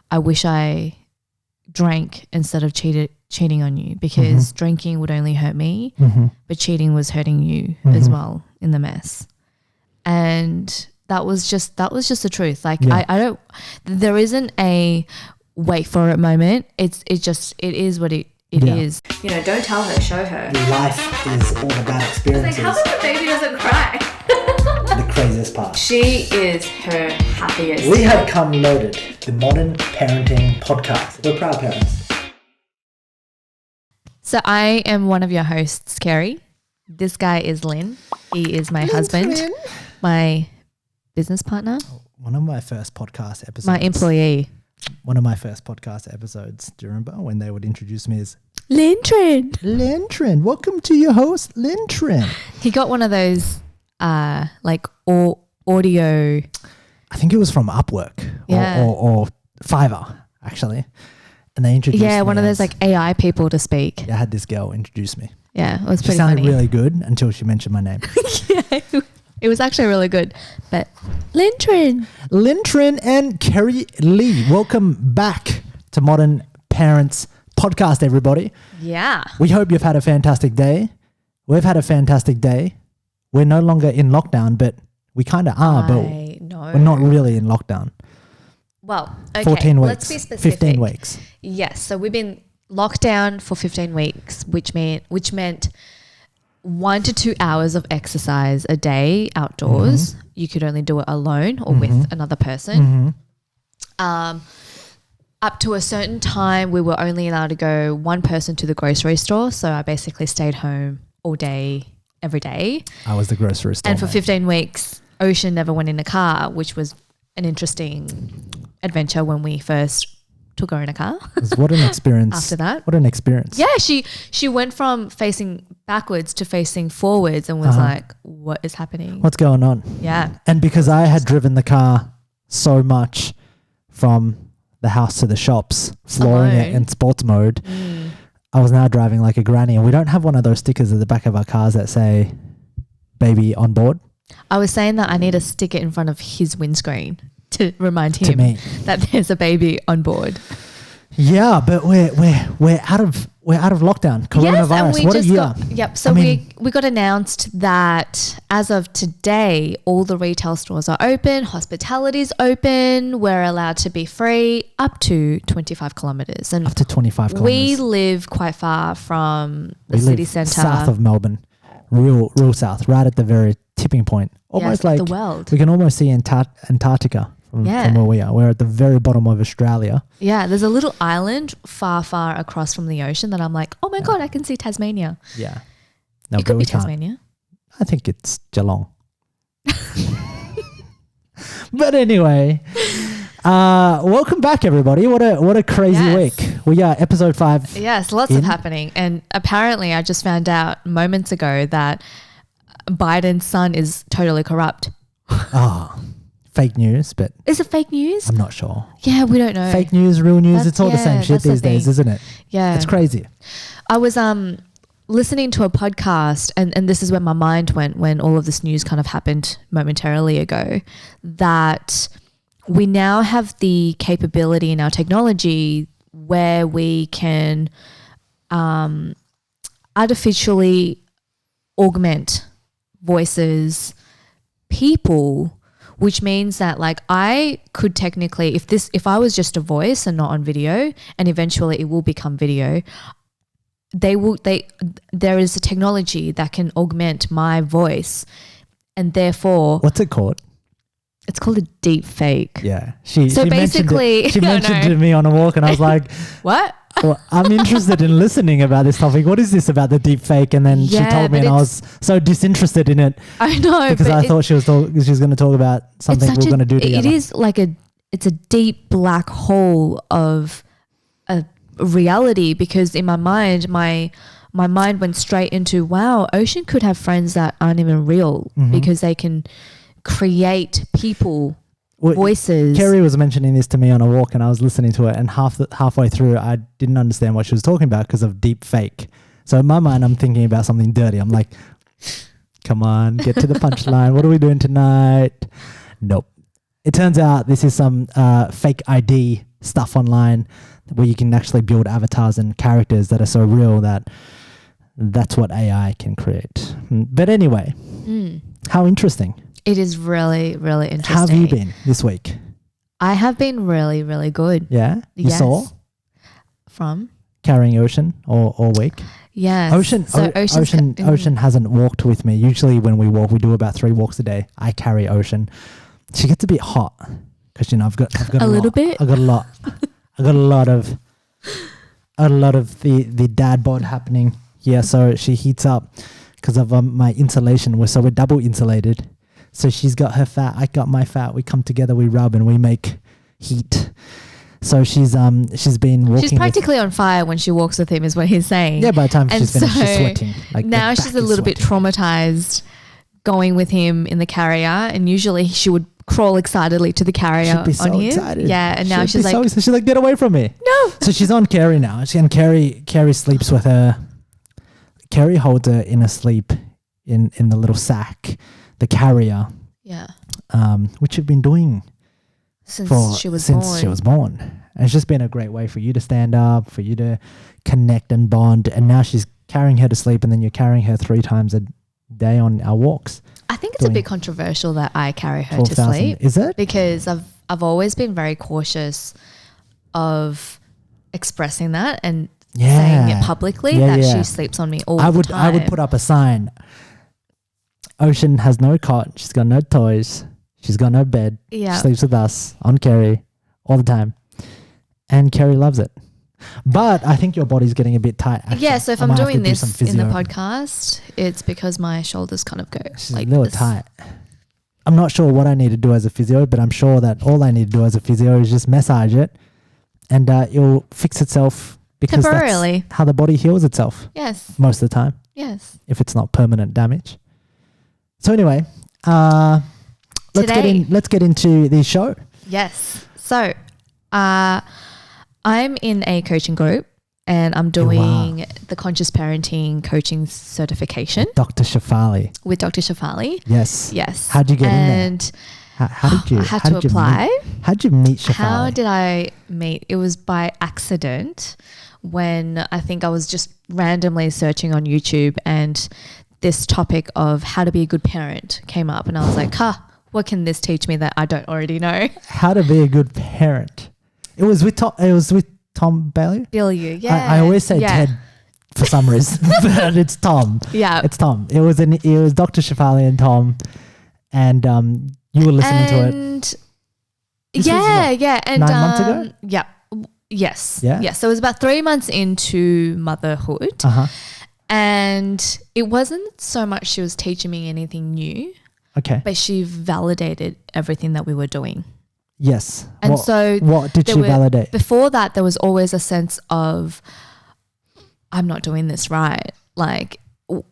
I wish I drank instead of cheating on you, because drinking would only hurt me, but cheating was hurting you as well in the mess. And that was just the truth. Like there isn't a wait for it moment. It is what it is. You know, don't tell her, show her. Life is all about experiences. Like, how come the baby doesn't cry? The craziest part. She is her happiest. We have come loaded. The Modern Parenting Podcast. We're proud parents. So I am one of your hosts, Keri. This guy is Lin. He is my husband, my business partner. One of my first podcast episodes. My employee. One of my first podcast episodes. Do you remember when they would introduce me as Lin-Trin? Lin-Trin. Welcome to your host, Lin-Trin. He got one of those like audio. I think it was from Upwork or Fiverr, actually. And they introduced me one of those like AI people to speak. Yeah, I had this girl introduce me. Yeah, it was pretty She sounded funny. really good until she mentioned my name. Yeah, it was actually really good. But Lin-Trin and Keri Lee, welcome back to Modern Parents Podcast, everybody. Yeah. We hope you've had a fantastic day. We've had a fantastic day. We're no longer in lockdown, but we kind of are, but we're not really in lockdown. Well, okay. 14 weeks. Let's be specific. 15 weeks. Yes. So we've been locked down for 15 weeks, which meant 1 to 2 hours of exercise a day outdoors. You could only do it alone or with another person. Up to a certain time, we were only allowed to go one person to the grocery store. So I basically stayed home all day, every day. I was the grocery store. And for 15 weeks, Ocean never went in a car, which was an interesting adventure when we first took her in a car. What an experience. After that. What an experience. Yeah, she went from facing backwards to facing forwards and was like, what is happening? What's going on? Yeah. And because I had driven the car so much from the house to the shops, flooring it in sports mode, I was now driving like a granny. And we don't have one of those stickers at the back of our cars that say baby on board. I was saying that I need to stick it in front of his windscreen to remind him that there's a baby on board. Yeah, but we're out of lockdown. Coronavirus. What a year. So we got announced that as of today, all the retail stores are open, hospitality's open, we're allowed to be free up to 25 kilometers. And up to 25 kilometers. We live quite far from the city centre. South of Melbourne. Real south, right at the very tipping point. Almost like the world. We can almost see Antarctica from where we are. We're at the very bottom of Australia. Yeah, there's a little island far across from the ocean that I'm like, oh my God, I can see Tasmania. Yeah. No, it could be Tasmania. I think it's Geelong. But anyway, welcome back, everybody. What a crazy week. We are episode 5. Yes, lots of happening. And apparently I just found out moments ago that Biden's son is totally corrupt. Fake news, but... Is it fake news? I'm not sure. Yeah, we don't know. Fake news, real news, it's all the same shit these days, isn't it? Yeah. It's crazy. I was listening to a podcast and this is where my mind went when all of this news kind of happened momentarily ago, that we now have the capability in our technology where we can artificially augment voices, people, which means that like I could technically, if I was just a voice and not on video, and eventually it will become video, there is a technology that can augment my voice, and therefore, what's it called? It's called a deep fake. Yeah. She mentioned it to me on a walk and I was like, what? Well, I'm interested in listening about this topic. What is this about the deep fake? And then she told me and I was so disinterested in it. I know. Because I thought she was going to talk about something we're going to do together. It is like it's a deep black hole of a reality, because in my mind, my mind went straight into, wow, Ocean could have friends that aren't even real because they can create people, voices. Keri was mentioning this to me on a walk and I was listening to it, and halfway through I didn't understand what she was talking about because of deep fake. So in my mind I'm thinking about something dirty. I'm like, come on, get to the punchline. What are we doing tonight? Nope. It turns out this is some fake ID stuff online where you can actually build avatars and characters that are so real that's what AI can create. But anyway, how interesting. It is really, really interesting. How have you been this week? I have been really, really good. Yeah? You Yes. saw? From? Carrying Ocean all week? Yes. Ocean hasn't walked with me. Usually when we walk, we do about 3 walks a day. I carry Ocean. She gets a bit hot because, I've got a little lot. bit? I've got a lot. I got a lot of the dad bod happening here. So she heats up because of my insulation. We're double insulated. So she's got her fat, I got my fat. We come together, we rub, and we make heat. So she's been walking. She's practically on fire when she walks with him, is what he's saying. Yeah, by the time she's finished, she's sweating. Now she's a little bit traumatized going with him in the carrier, and usually she would crawl excitedly to the carrier. She'd be so on him. Excited. Yeah, and now she's like, she's like, get away from me. No. So she's on Keri now. And Keri sleeps with her. Keri holds her in a sleep in the little sack, the carrier. Yeah. Which you've been doing since she was born. And it's just been a great way for you to stand up, for you to connect and bond. And now she's carrying her to sleep, and then you're carrying her 3 times a day on our walks. I think it's a bit controversial that I carry her to 12,000. sleep. Is it? Because I've always been very cautious of expressing that and saying it publicly that she sleeps on me all the time. I would put up a sign. Ocean has no cot. She's got no toys. She's got no bed. Yeah. She sleeps with us on Keri all the time. And Keri loves it. But I think your body's getting a bit tight. Actually. Yeah, so if I'm doing this in the podcast, it's because my shoulders kind of go She's like a little tight. I'm not sure what I need to do as a physio, but I'm sure that all I need to do as a physio is just massage it, and it'll fix itself because temporarily. That's how the body heals itself. Yes. Most of the time. Yes. If it's not permanent damage. So anyway, let's get into the show. Yes. So, I'm in a coaching group, and I'm doing the conscious parenting coaching certification. Dr. Shafali. With Dr. Shafali. Yes. Yes. How'd you get in there? How did you? I had to apply. How'd you meet Shafali? How did I meet? It was by accident when I think I was just randomly searching on YouTube, and this topic of how to be a good parent came up, and I was like, what can this teach me that I don't already know? How to be a good parent. It was with Tom Bailey? Bilyeu, yeah. I always say Ted for some reason, but it's Tom. Yeah. It's Tom. It was Dr. Shafali and Tom, and you were listening to it. Yeah. And 9 months ago? Yeah. Yes. Yeah. Yes. So it was about 3 months into motherhood. Uh-huh. And it wasn't so much she was teaching me anything new. Okay. But she validated everything that we were doing. Yes. And what did she validate? Before that, there was always a sense of, I'm not doing this right. Like,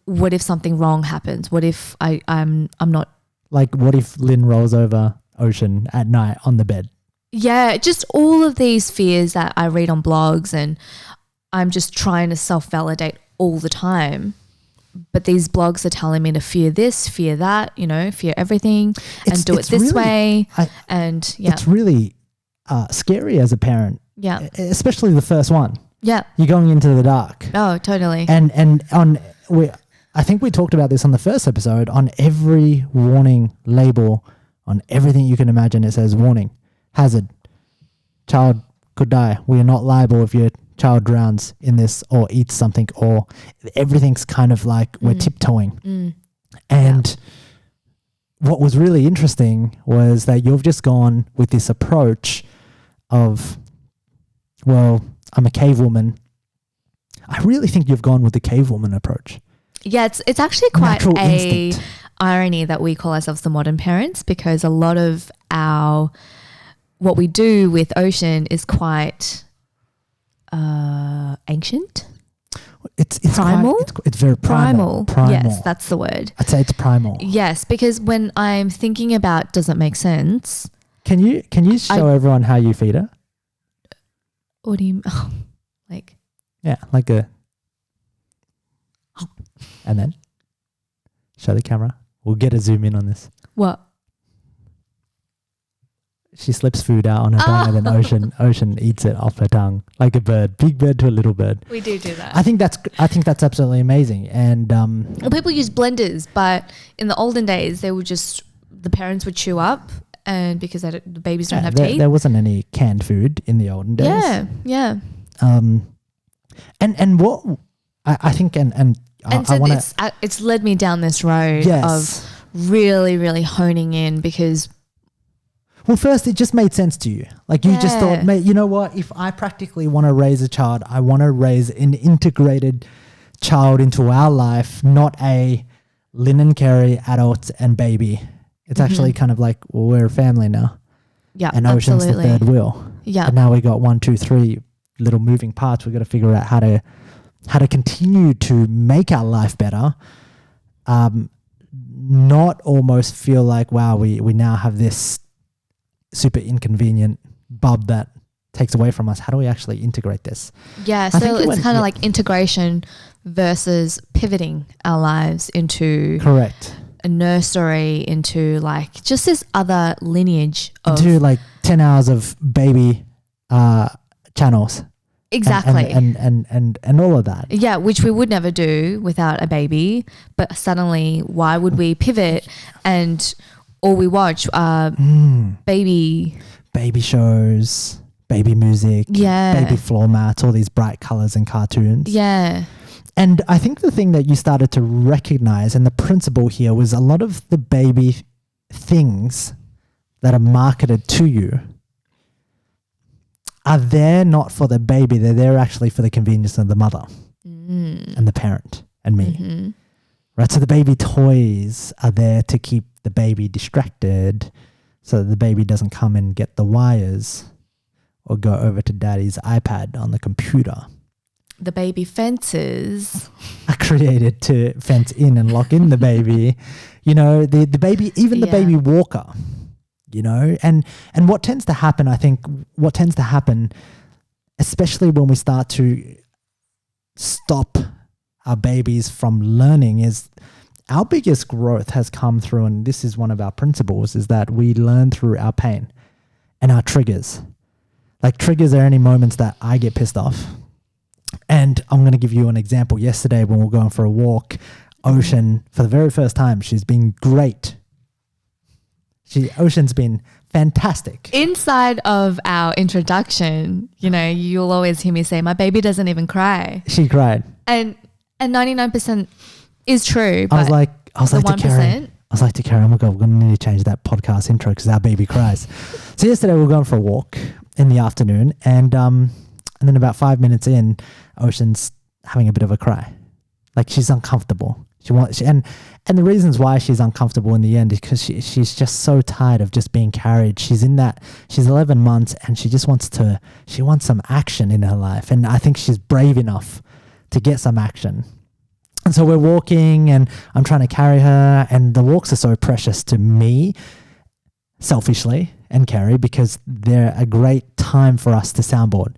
what if something wrong happens? What if I'm not? Like, what if Lynn rolls over Ocean at night on the bed? Yeah, just all of these fears that I read on blogs, and I'm just trying to self-validate all the time. But these blogs are telling me to fear this, fear that, fear everything, and do it this way. It's really scary as a parent. Yeah. Especially the first one. Yeah. You're going into the dark. Oh, totally. And I think we talked about this on the first episode. On every warning label, on everything you can imagine, it says warning, hazard, child could die. We are not liable if your child drowns in this or eats something, or everything's kind of like we're tiptoeing. And what was really interesting was that you've just gone with this approach of, well, I'm a cave woman. I really think you've gone with the cave woman approach. Yeah, it's actually quite Natural a instinct. irony that we call ourselves the modern parents, because a lot of what we do with Ocean is quite ancient. It's primal. It's very primal. Yes, that's the word. I'd say it's primal. Yes, because when I'm thinking about, does it make sense? Can you show everyone how you feed her? What do you like? Yeah, like a, and then show the camera. We'll get a zoom in on this. What? she slips food out on her tongue, and then Ocean eats it off her tongue like a bird, big bird to a little bird. We do that. I think that's absolutely amazing. And well, people use blenders, but in the olden days, the parents would chew up, and because the babies don't have teeth. There wasn't any canned food in the olden days. Yeah. And what I think it's led me down this road of really, really honing in because. Well, first, it just made sense to you. Like you just thought, mate, you know what? If I practically want to raise a child, I want to raise an integrated child into our life, not a Lynn and Keri, adult and baby. It's actually kind of like, well, we're a family now. Yeah, and Ocean's the third wheel. Yeah. And now we got 1, 2, 3 little moving parts. We've got to figure out how to continue to make our life better. Not almost feel like, wow, we now have this super inconvenient bub that takes away from us. How do we actually integrate this? Yeah, so it's kind of like integration versus pivoting our lives into a nursery, into like just this other lineage of into like 10 hours of baby channels. Exactly. And all of that. Yeah, which we would never do without a baby. But suddenly, why would we pivot and all we watch baby shows, baby music, baby floor mats, all these bright colors and cartoons. Yeah. And I think the thing that you started to recognize, and the principle here, was a lot of the baby things that are marketed to you are there not for the baby, they're there actually for the convenience of the mother and the parent and me. Mm-hmm. Right? So the baby toys are there to keep the baby distracted so that the baby doesn't come and get the wires or go over to daddy's iPad on the computer. The baby fences are created to fence in and lock in the baby. You know, the baby, even the baby walker, you know, and what tends to happen, I think, especially when we start to stop our babies from learning, is our biggest growth has come through, and this is one of our principles, is that we learn through our pain and our triggers. Like triggers are any moments that I get pissed off. And I'm going to give you an example. Yesterday when we were going for a walk, Ocean, for the very first time, she's been great. Ocean's been fantastic. Inside of our introduction, you know, you'll always hear me say, my baby doesn't even cry. She cried. And 99% is true. I was like to Keri, oh my God, we're going to need to change that podcast intro because our baby cries. So yesterday we were going for a walk in the afternoon, and then about 5 minutes in, Ocean's having a bit of a cry. Like she's uncomfortable. And the reasons why she's uncomfortable in the end is because she's just so tired of just being carried. She's 11 months and she wants some action in her life. And I think she's brave enough to get some action. And so we're walking and I'm trying to carry her, and the walks are so precious to me, selfishly, and Keri, because they're a great time for us to soundboard.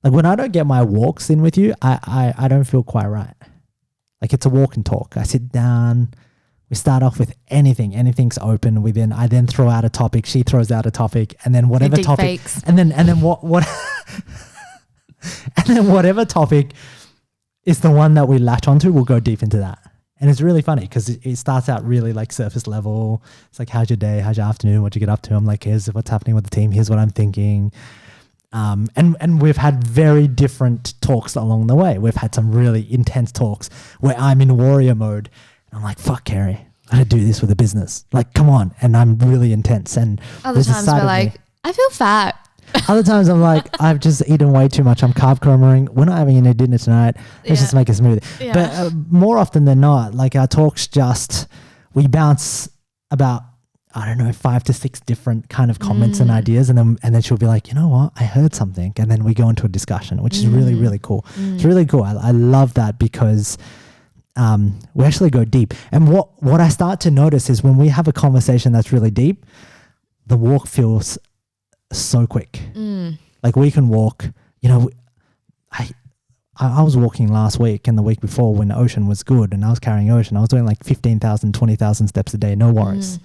Like when I don't get my walks in with you, I don't feel quite right. Like it's a walk and talk. I sit down, we start off with anything's open within. I then throw out a topic, she throws out a topic, and then whatever topic, and then what and then whatever topic is the one that we latch onto, we'll go deep into that. And it's really funny because it starts out really like surface level. It's like, how's your day? How's your afternoon? What'd you get up to? I'm like, here's what's happening with the team. Here's what I'm thinking. And we've had very different talks along the way. We've had some really intense talks where I'm in warrior mode. And I'm like, fuck, Keri, I gotta do this with a business. Like, come on. And I'm really intense. And other times we're like, I feel fat. Other times I'm like, I've just eaten way too much. I'm carb coma-ing. We're not having any dinner tonight. Let's just make a smoothie. Yeah. But more often than not, like our talks we bounce about, I don't know, 5 to 6 different kind of comments and ideas. And then she'll be like, you know what? I heard something. And then we go into a discussion, which is really, really cool. It's really cool. I love that because we actually go deep. And what I start to notice is when we have a conversation that's really deep, the walk feels so quick. Like we can walk, you know, I was walking last week and the week before when Ocean was good and I was carrying Ocean. I was doing like 15,000, 20,000 steps a day, no worries.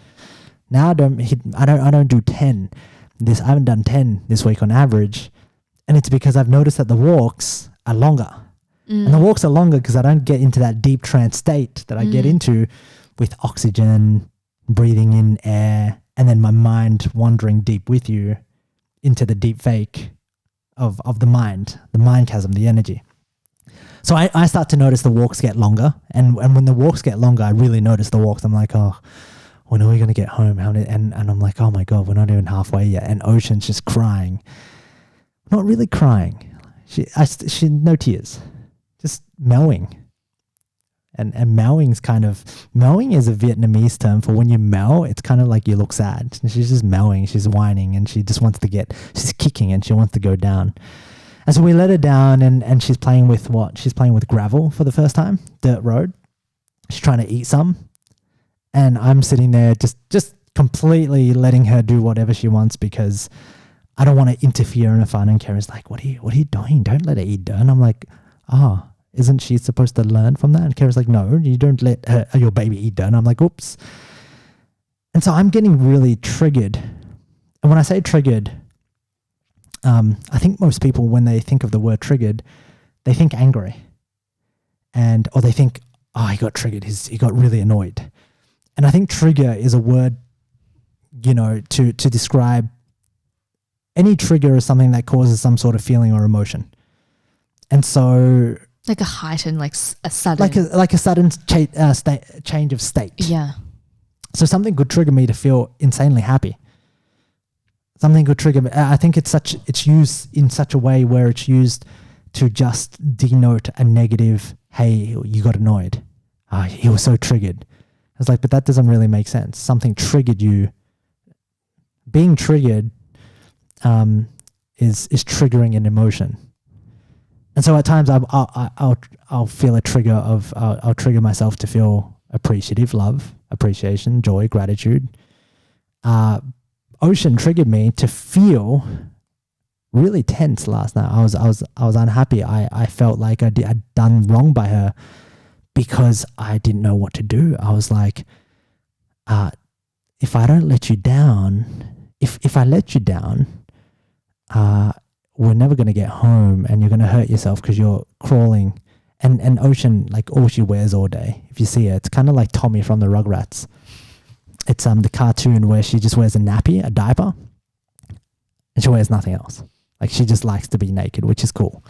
Now I don't do 10. I haven't done 10 this week on average. And it's because I've noticed that the walks are longer. And the walks are longer because I don't get into that deep trance state that I get into with oxygen, breathing in air, and then my mind wandering deep with you into the deep fake of the mind chasm, the energy. So I start to notice the walks get longer. And when the walks get longer, I really notice the walks. I'm like, oh, when are we going to get home? And I'm like, oh my God, we're not even halfway yet. And Ocean's just crying. Not really crying. She no tears. Just mowing. And mowing is a Vietnamese term for when you mow, it's kind of like you look sad. And she's just mowing, she's whining, and she just wants to she's kicking and she wants to go down. And so we let her down and she's playing with what? She's playing with gravel for the first time, dirt road. She's trying to eat some. And I'm sitting there just completely letting her do whatever she wants because I don't want to interfere in her fun. And Keri's like, what are you doing? Don't let her eat dirt. And I'm like, isn't she supposed to learn from that? And Keri's like, no, you don't let your baby eat dirt. And I'm like, oops. And so I'm getting really triggered. And when I say triggered, I think most people, when they think of the word triggered, they think angry. Or they think, he got triggered. He got really annoyed. And I think trigger is a word, to describe any trigger as something that causes some sort of feeling or emotion. And so... like a heightened, like a sudden... like a sudden change of state. Yeah. So something could trigger me to feel insanely happy. Something could trigger me. I think it's used in such a way where it's used to just denote a negative, hey, you got annoyed. He was so triggered. I was like, but that doesn't really make sense. Something triggered you. Being triggered is triggering an emotion. And so at times I'll feel a trigger of I'll trigger myself to feel appreciative, love, appreciation, joy, gratitude. Ocean triggered me to feel really tense last night. I was unhappy. I felt like I'd done wrong by her because I didn't know what to do. I was like, if I don't let you down, if I let you down, we're never going to get home and you're going to hurt yourself because you're crawling. And Ocean, like all she wears all day, if you see her, it's kind of like Tommy from the Rugrats. It's the cartoon where she just wears a nappy, a diaper, and she wears nothing else. Like she just likes to be naked, which is cool.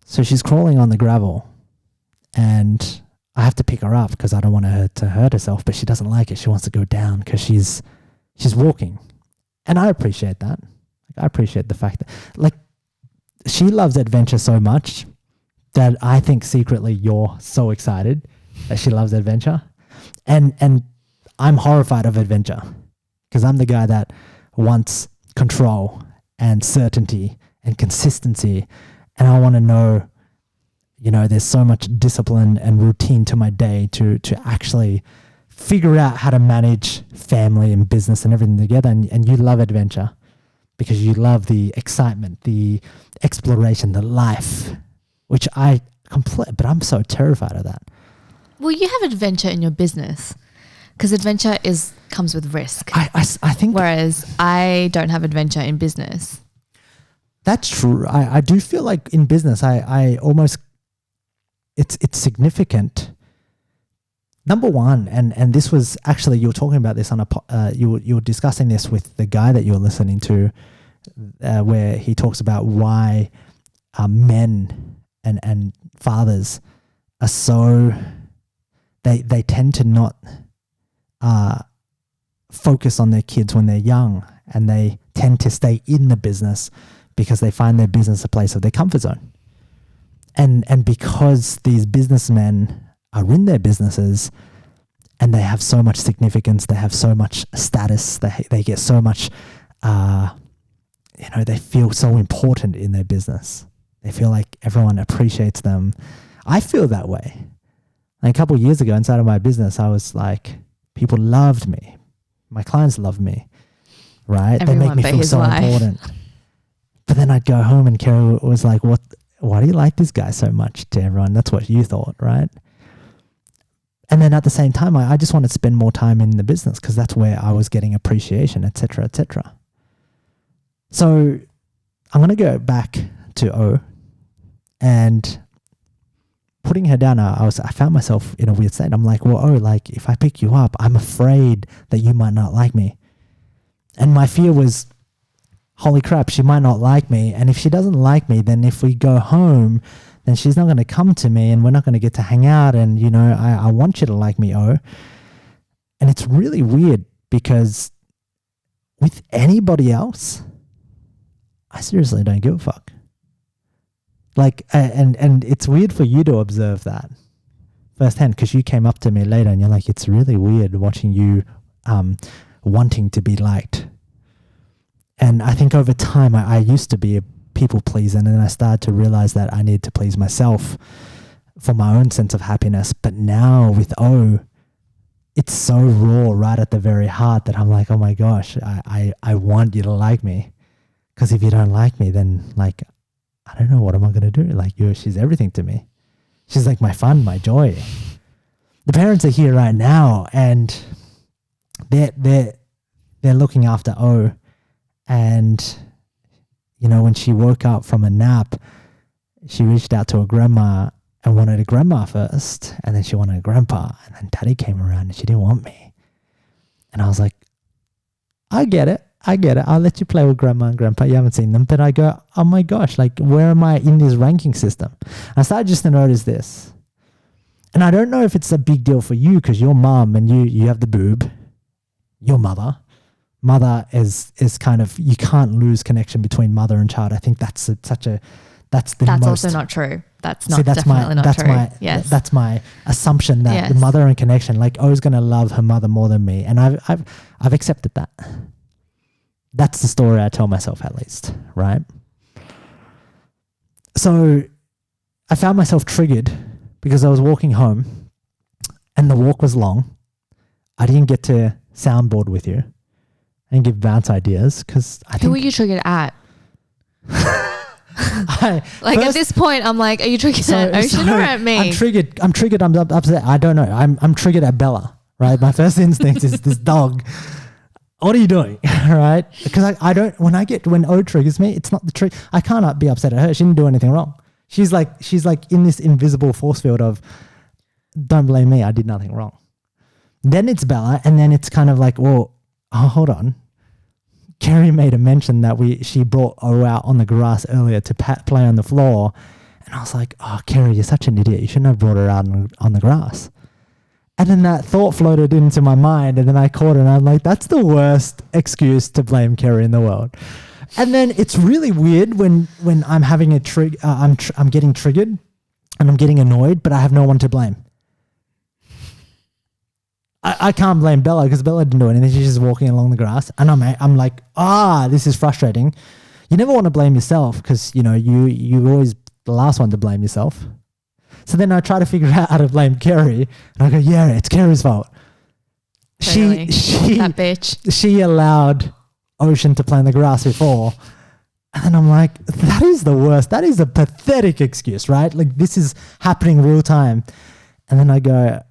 So she's crawling on the gravel and I have to pick her up because I don't want her to hurt herself, but she doesn't like it. She wants to go down because she's walking. And I appreciate that. I appreciate the fact that, like, she loves adventure so much that I think secretly you're so excited that she loves adventure. And I'm horrified of adventure because I'm the guy that wants control and certainty and consistency. And I want to know, there's so much discipline and routine to my day to actually figure out how to manage family and business and everything together. And you love adventure because you love the excitement, the exploration, the life, which but I'm so terrified of that. Well, you have adventure in your business because adventure comes with risk. I think. Whereas I don't have adventure in business. That's true. I do feel like in business, I almost, it's significant. Number one, and this was actually, you were talking about this on you were discussing this with the guy that you were listening to, where he talks about why men and fathers are so, they tend to not focus on their kids when they're young, and they tend to stay in the business because they find their business a place of their comfort zone. And because these businessmen are in their businesses and they have so much significance, they have so much status, they get so much, they feel so important in their business. They feel like everyone appreciates them. I feel that way. Like a couple of years ago inside of my business, I was like, people loved me. My clients loved me, right? Everyone they make me feel so important. But then I'd go home and Keri was like, why do you like this guy so much to everyone? That's what you thought, right? And then at the same time, I just wanted to spend more time in the business because that's where I was getting appreciation, et cetera, et cetera. So I'm going to go back to O, and putting her down, I found myself in a weird state. I'm like, well, oh, like if I pick you up, I'm afraid that you might not like me. And my fear was, holy crap, she might not like me. And if she doesn't like me, then if we go home, then she's not going to come to me and we're not going to get to hang out. And, you know, I want you to like me, oh. And it's really weird because with anybody else, I seriously don't give a fuck. Like, and it's weird for you to observe that firsthand, because you came up to me later and you're like, it's really weird watching you wanting to be liked. And I think over time, I used to be a people pleaser, and then I started to realize that I need to please myself for my own sense of happiness. But now with O, it's so raw right at the very heart that I'm like, oh my gosh, I want you to like me. Because if you don't like me, then like, I don't know, what am I going to do? Like, she's everything to me. She's like my fun, my joy. The parents are here right now, and they're looking after O. And, you know, when she woke up from a nap, she reached out to her grandma and wanted a grandma first. And then she wanted a grandpa. And then Daddy came around and she didn't want me. And I was like, I get it. I'll let you play with grandma and grandpa. You haven't seen them. But I go, oh my gosh, like, where am I in this ranking system? I started just to notice this. And I don't know if it's a big deal for you because you're mom and you have the boob. Your mother is kind of, you can't lose connection between mother and child. I think that's also not true. That's definitely not true. Yes. That's my assumption that the mother and connection, like O's going to love her mother more than me. And I've accepted that. That's the story I tell myself, at least, right? So I found myself triggered because I was walking home and the walk was long. I didn't get to soundboard with you and give bounce ideas because I think... Who were you triggered at? At this point, I'm like, are you triggered at Ocean or at me? I'm triggered. I'm upset. I don't know. I'm triggered at Bella, right? My first instinct is this dog. What are you doing? Right? Because when O triggers me, it's not the trigger. I can't be upset at her. She didn't do anything wrong. She's like in this invisible force field of, don't blame me. I did nothing wrong. Then it's Bella, and then it's kind of like, well, hold on. Keri made a mention that she brought O out on the grass earlier to play on the floor. And I was like, oh, Keri, you're such an idiot. You shouldn't have brought her out on the grass. And then that thought floated into my mind, and then I caught it, and I'm like, that's the worst excuse to blame Keri in the world. And then it's really weird when I'm having a I'm getting triggered and I'm getting annoyed, but I have no one to blame. I can't blame Bella because Bella didn't do anything. She's just walking along the grass, and I'm like, this is frustrating. You never want to blame yourself because, you know, you're always the last one to blame yourself. So then I try to figure out how to blame Keri, and I go, yeah, it's Keri's fault. Totally. That bitch. She allowed Ocean to play in the grass before, and then I'm like, that is the worst. That is a pathetic excuse, right? Like, this is happening real time. And then I go,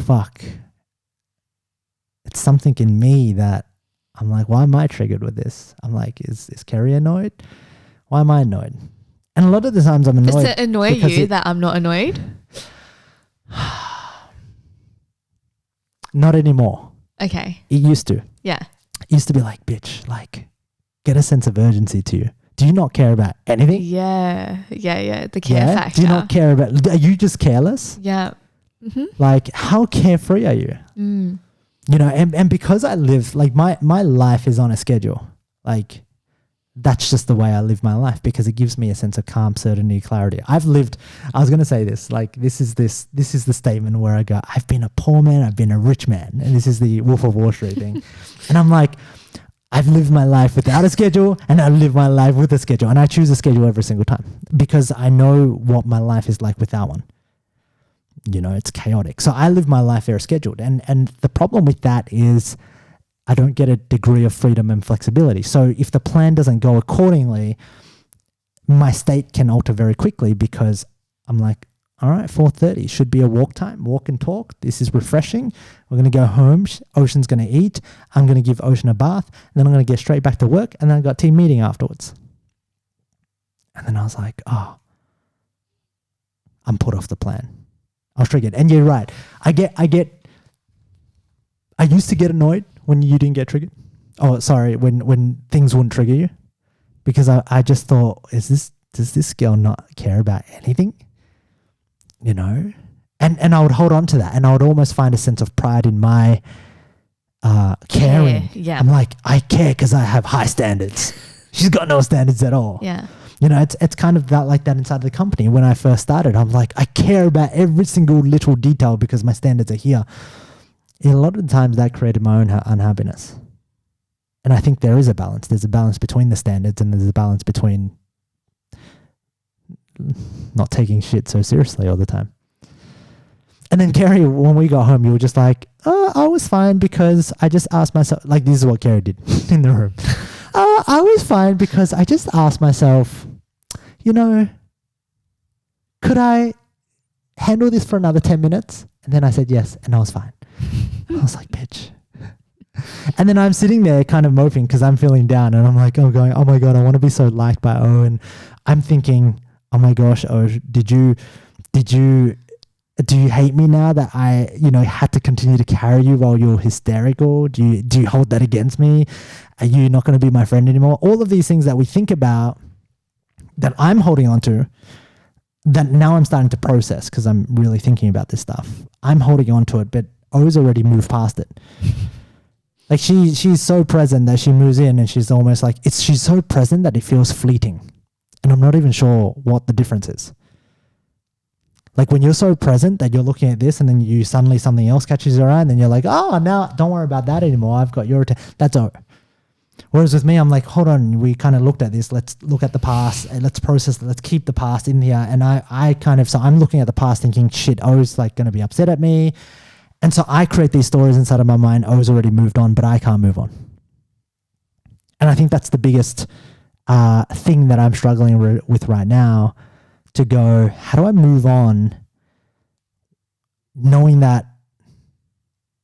fuck. It's something in me that I'm like, why am I triggered with this? I'm like, is Keri annoyed? Why am I annoyed? And a lot of the times I'm annoyed. Does it annoy you that I'm not annoyed? Not anymore. Okay. It used to. Yeah. It used to be like, bitch, like, get a sense of urgency to you. Do you not care about anything? Yeah. The care factor. Do you not care about, are you just careless? Yeah. Mm-hmm. Like, how carefree are you? Mm. You know, and because I live, like, my life is on a schedule. Like, that's just the way I live my life because it gives me a sense of calm, certainty, clarity. I was going to say this, like, this is the statement where I go, I've been a poor man, I've been a rich man. And this is the Wolf of Wall Street thing. And I'm like, I've lived my life without a schedule and I live my life with a schedule. And I choose a schedule every single time because I know what my life is like without one. You know, it's chaotic. So I live my life very scheduled. And the problem with that is I don't get a degree of freedom and flexibility. So if the plan doesn't go accordingly, my state can alter very quickly because I'm like, all right, 4:30 should be a walk time, walk and talk. This is refreshing. We're going to go home. Ocean's going to eat. I'm going to give Ocean a bath. And then I'm going to get straight back to work. And then I got team meeting afterwards. And then I was like, oh, I'm put off the plan. I was triggered. And you're right. I used to get annoyed when you didn't get triggered. Oh, sorry, when things wouldn't trigger you. Because I just thought, does this girl not care about anything? You know? And I would hold on to that. And I would almost find a sense of pride in my caring. Yeah. I'm like, I care because I have high standards. She's got no standards at all. Yeah. You know, it's kind of that like that inside the company. When I first started, I'm like, I care about every single little detail because my standards are here. And a lot of the times that created my own unhappiness. And I think there is a balance. There's a balance between the standards and there's a balance between not taking shit so seriously all the time. And then Keri, when we got home, you were just like, oh, I was fine because I just asked myself, like this is what Keri did in the room. I was fine because I just asked myself, you know, could I handle this for another 10 minutes? And then I said yes, and I was fine. I was like, bitch. And then I'm sitting there kind of moping because I'm feeling down and I'm like, oh my God, I want to be so liked by O. And I'm thinking, oh my gosh, O, do you hate me now that I, had to continue to carry you while you're hysterical? Do you hold that against me? Are you not going to be my friend anymore? All of these things that we think about that I'm holding on to, that now I'm starting to process because I'm really thinking about this stuff. I'm holding on to it, but O's already moved past it. Like she's so present that she moves in and she's almost like, she's so present that it feels fleeting. And I'm not even sure what the difference is. Like when you're so present that you're looking at this and then you suddenly something else catches your eye and then you're like, oh, now don't worry about that anymore. I've got your attention. That's over. Whereas with me, I'm like, hold on, we kind of looked at this. Let's look at the past and let's process it. Let's keep the past in here. And so I'm looking at the past thinking, shit, O's like going to be upset at me. And so I create these stories inside of my mind. O's already moved on, but I can't move on. And I think that's the biggest thing that I'm struggling with right now, to go, how do I move on knowing that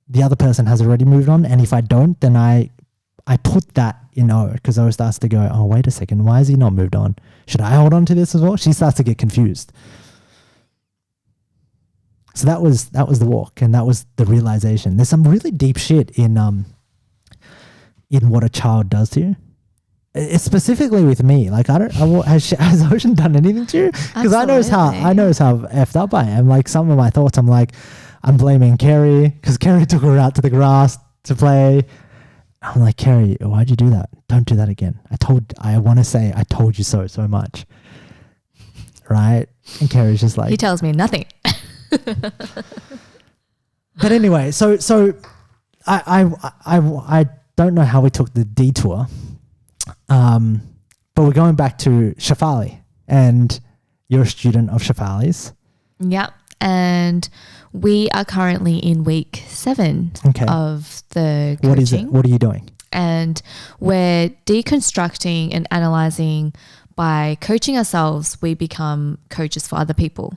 the other person has already moved on? And if I don't, then I put that in O, because O starts to go, oh, wait a second, why has he not moved on? Should I hold on to this as well? She starts to get confused. So that was the walk, and that was the realization. There's some really deep shit in what a child does to you. It's specifically with me. Like has Ocean done anything to you? Because I know how effed up I am. Like some of my thoughts, I'm blaming Keri because Keri took her out to the grass to play. I'm like, Keri, why'd you do that? Don't do that again. I want to say I told you so much, right? And Keri's just like, he tells me nothing. But anyway, so I don't know how we took the detour. But we're going back to Shefali, and you're a student of Shefali's. Yep. And we are currently in week 7 of the coaching. What is it? What are you doing? And we're deconstructing and analyzing. By coaching ourselves, we become coaches for other people.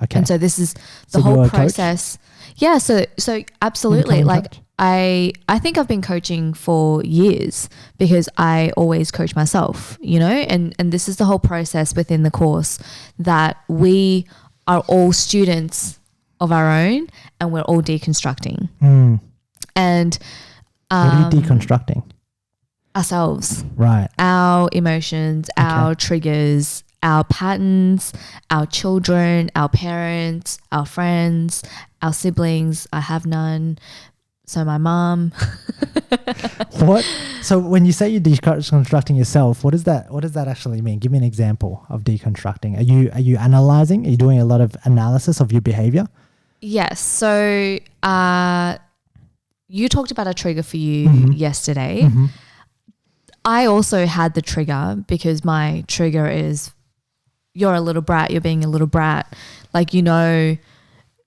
Okay. And so this is the whole process. Yeah. So absolutely. Like I think I've been coaching for years because I always coach myself, and this is the whole process within the course, that we are all students of our own and we're all deconstructing. And what are you deconstructing? Ourselves. Right. Our emotions, our triggers, our patterns, our children, our parents, our friends, our siblings. I have none. So my mom. What? So when you say you're deconstructing yourself, what does that actually mean? Give me an example of deconstructing. Are you analyzing? Are you doing a lot of analysis of your behavior? Yes. So you talked about a trigger for you yesterday. Mm-hmm. I also had the trigger because my trigger is, you're a little brat, you're being a little brat. Like, when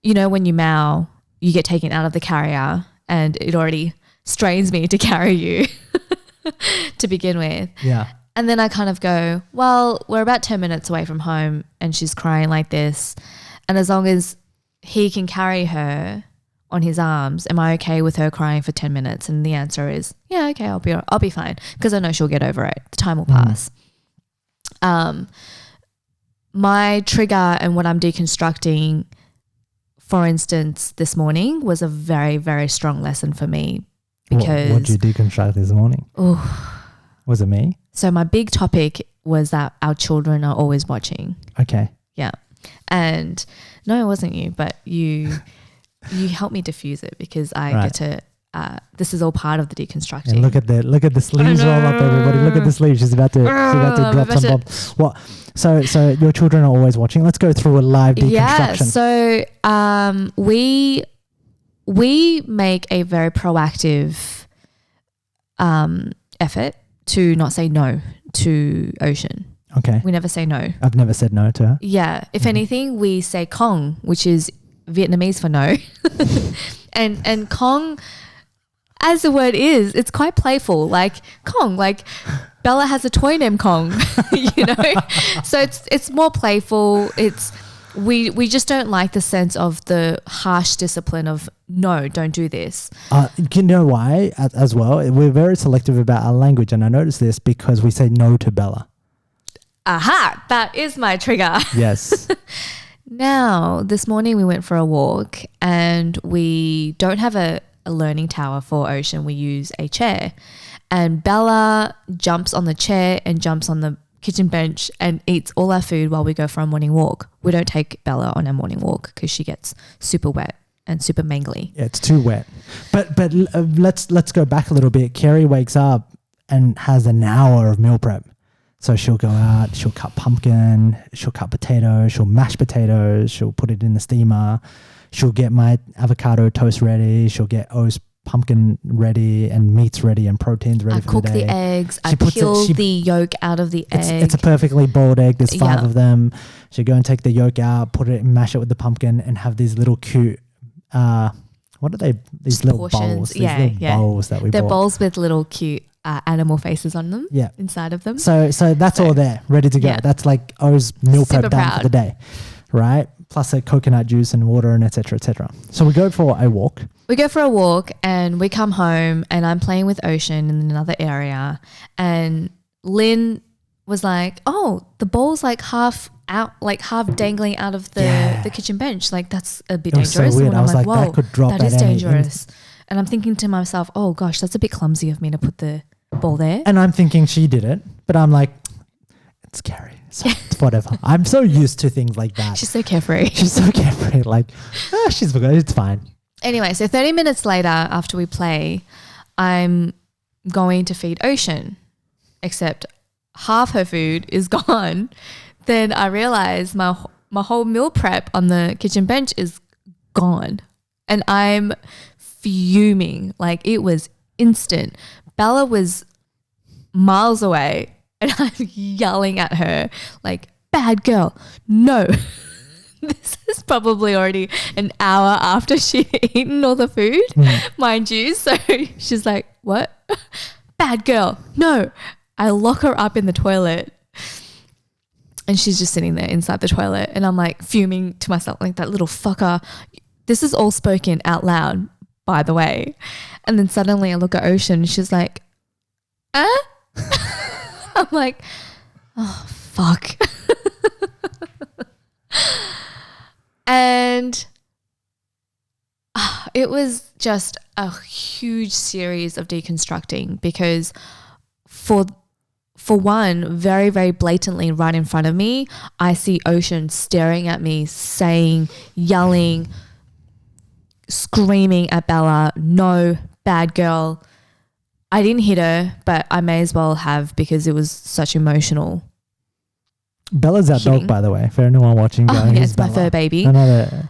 you mow, you get taken out of the carrier and it already strains me to carry you to begin with. Yeah. And then I kind of go, well, we're about 10 minutes away from home and she's crying like this. And as long as he can carry her on his arms, am I okay with her crying for 10 minutes? And the answer is, yeah, okay, I'll be fine, because I know she'll get over it. The time will pass. My trigger and what I'm deconstructing, for instance, this morning was a very, very strong lesson for me. Because what did you deconstruct this morning? Was it me? So my big topic was that our children are always watching. Okay. Yeah. And no, it wasn't you, but you helped me diffuse it, because I get to this is all part of the deconstructing. And look at the sleeves roll up, everybody. Look at the sleeves. She's about to drop some bombs. What? So your children are always watching. Let's go through a live deconstruction. Yeah. So we make a very proactive effort to not say no to Ocean. Okay. We never say no. I've never said no to her. Yeah. If anything, we say Kong, which is Vietnamese for no. and Kong, as the word is, it's quite playful. Like Kong, like Bella has a toy named Kong, you know? So it's more playful. We just don't like the sense of the harsh discipline of no, don't do this. You know why as well? We're very selective about our language, and I noticed this because we say no to Bella. Aha, that is my trigger. Yes. Now, this morning we went for a walk, and we don't have a learning tower for Ocean. We use a chair, and Bella jumps on the chair and jumps on the kitchen bench and eats all our food while we go for a morning walk. We don't take Bella on a morning walk because she gets super wet and super mangly. Yeah, it's too wet. But let's go back a little bit. Keri wakes up and has an hour of meal prep. So she'll go out, she'll cut pumpkin, she'll cut potatoes, she'll mash potatoes, she'll put it in the steamer, she'll get my avocado toast ready, she'll get O's pumpkin ready and meats ready and proteins ready for the day. I cook the eggs, I peel the yolk out of the egg. It's a perfectly boiled egg, there's 5 of them. She'll go and take the yolk out, put it, mash it with the pumpkin, and have these little cute, what are they? These just little portions. bowls. These little bowls that we They're bought. bowls with little cute animal faces on them. Yeah. Inside of them. So that's all there, ready to go. Yeah. That's like O's meal prep Super done proud. for the day, right? Plus a coconut juice and water and et cetera, et cetera. So we go for a walk. We go for a walk and we come home, and I'm playing with Ocean in another area, and Lynn was like, oh, the ball's like half out, like half dangling out of the kitchen bench. Like that's a bit dangerous. So weird. And I was like, whoa, that could drop that is dangerous. And I'm thinking to myself, oh gosh, that's a bit clumsy of me to put the ball there. And I'm thinking she did it, but I'm like, it's Keri. So it's whatever. I'm so used to things like that. She's so carefree. She's so carefree. Like, she's forgot. It's fine. Anyway, so 30 minutes later after we play, I'm going to feed Ocean, except half her food is gone. Then I realize my whole meal prep on the kitchen bench is gone, and I'm fuming. Like it was instant. Bella was miles away, and I'm yelling at her like, bad girl, no. This is probably already an hour after she'd eaten all the food, mind you. So she's like, what? Bad girl, no. I lock her up in the toilet, and she's just sitting there inside the toilet, and I'm like fuming to myself like, that little fucker. This is all spoken out loud, by the way. And then suddenly I look at Ocean, and she's like, I'm like, oh, fuck. And it was just a huge series of deconstructing, because for one, very, very blatantly right in front of me, I see Ocean staring at me, saying, yelling, screaming at Bella, no, bad girl. I didn't hit her, but I may as well have, because it was such emotional. Bella's our dog, by the way, for anyone watching. Oh, yeah, it's my fur baby. I know that.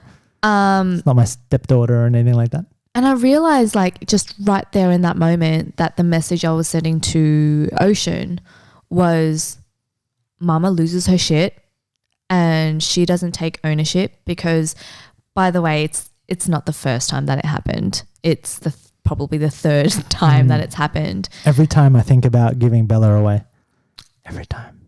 It's not my stepdaughter or anything like that. And I realized, like, just right there in that moment, that the message I was sending to Ocean was, Mama loses her shit and she doesn't take ownership, because, by the way, it's not the first time that it happened. It's probably the third time that it's happened. Every time I think about giving Bella away. Every time.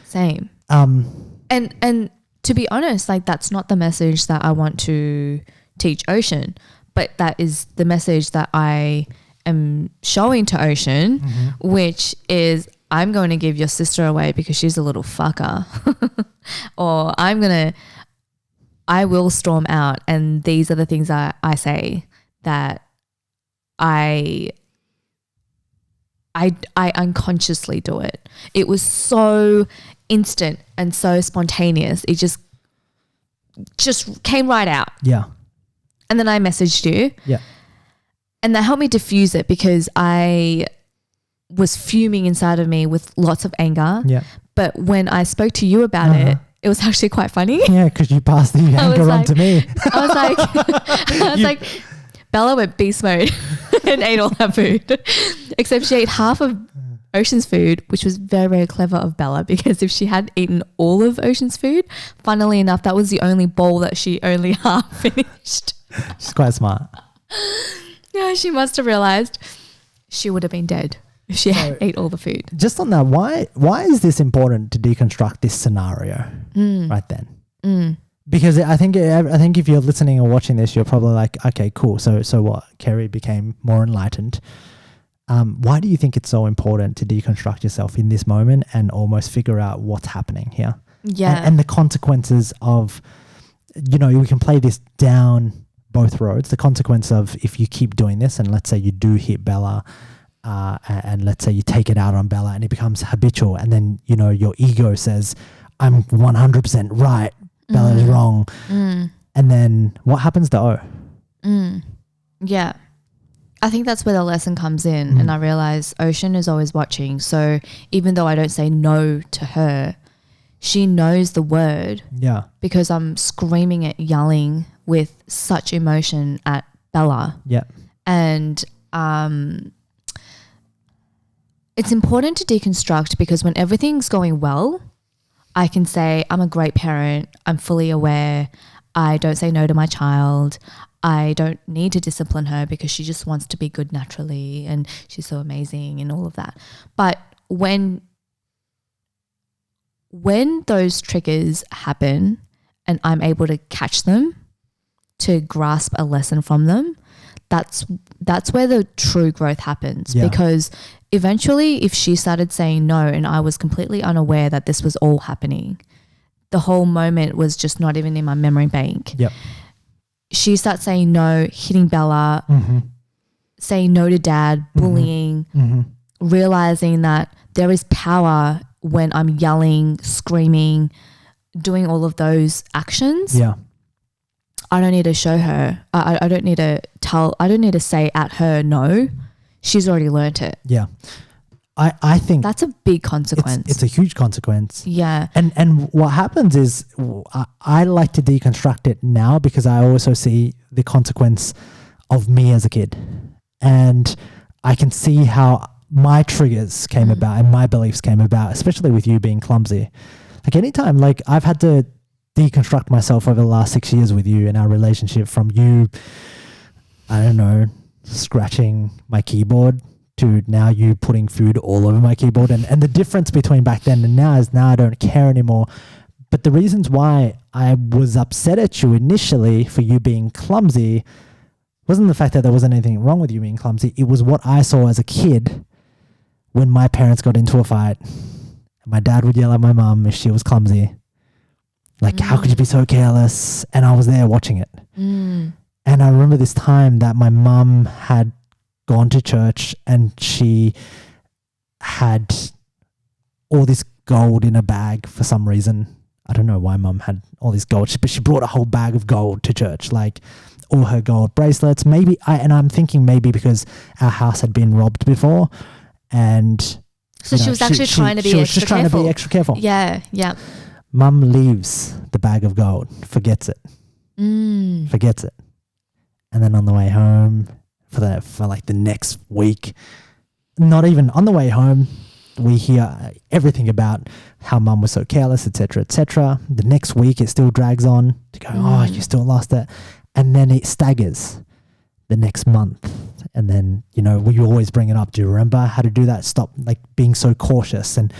Same. And to be honest, like that's not the message that I want to teach Ocean, but that is the message that I am showing to Ocean, which is I'm going to give your sister away because she's a little fucker or I will storm out. And these are the things I say that I unconsciously do it. It was so instant and so spontaneous. It just came right out. Yeah. And then I messaged you. Yeah. And that helped me diffuse it because I was fuming inside of me with lots of anger. Yeah. But when I spoke to you about it was actually quite funny. Yeah, because you passed the anger on to me. I was like, Bella went beast mode and ate all her food. Except she ate half of Ocean's food, which was very, very clever of Bella, because if she had eaten all of Ocean's food, funnily enough, that was the only bowl that she only half finished. She's quite smart. Yeah, she must have realized she would have been dead if she ate all the food. Just on that, why is this important to deconstruct this scenario right then? Because I think if you're listening or watching this, you're probably like, okay, cool. So what? Keri became more enlightened. Why do you think it's so important to deconstruct yourself in this moment and almost figure out what's happening here? Yeah. And the consequences of, we can play this down both roads. The consequence of if you keep doing this and let's say you do hit Bella and let's say you take it out on Bella and it becomes habitual and then, your ego says, I'm 100% right. Bella's wrong. And then what happens to O? Yeah. I think that's where the lesson comes in. And I realize Ocean is always watching. So even though I don't say no to her, she knows the word. Yeah. Because I'm screaming it, yelling with such emotion at Bella. Yeah. And it's important to deconstruct because when everything's going well, I can say I'm a great parent. I'm fully aware. I don't say no to my child. I don't need to discipline her because she just wants to be good naturally and she's so amazing and all of that. But when those triggers happen and I'm able to catch them, to grasp a lesson from them, that's where the true growth happens. Yeah. Because eventually if she started saying no and I was completely unaware that this was all happening, the whole moment was just not even in my memory bank. Yep. She starts saying no, hitting Bella, saying no to dad, bullying, realizing that there is power when I'm yelling, screaming, doing all of those actions. Yeah. I don't need to show her. I don't need to say at her no. She's already learnt it. Yeah. I think that's a big consequence. It's a huge consequence. Yeah. And what happens is I like to deconstruct it now because I also see the consequence of me as a kid. And I can see how my triggers came about and my beliefs came about, especially with you being clumsy. Like anytime, like I've had to deconstruct myself over the last 6 years with you in our relationship, from you, I don't know, scratching my keyboard to now you putting food all over my keyboard. And the difference between back then and now is now I don't care anymore. But the reasons why I was upset at you initially for you being clumsy wasn't the fact that there wasn't anything wrong with you being clumsy. It was what I saw as a kid when my parents got into a fight. My dad would yell at my mum if she was clumsy. Like, how could you be so careless? And I was there watching it. And I remember this time that my mum had gone to church and she had all this gold in a bag for some reason. I don't know why mum had all this gold, but she brought a whole bag of gold to church, like all her gold bracelets. And I'm thinking maybe because our house had been robbed before, and so she was actually trying to be extra careful. She was just trying to be extra careful. Yeah, yeah. Mum leaves the bag of gold, forgets it, and then on the way home for like the next week, not even on the way home, we hear everything about how mum was so careless, etc., etc. The next week, it still drags on to go, oh, you still lost it. And then it staggers the next month. And then, we always bring it up. Do you remember how to do that? Stop like being so cautious. And,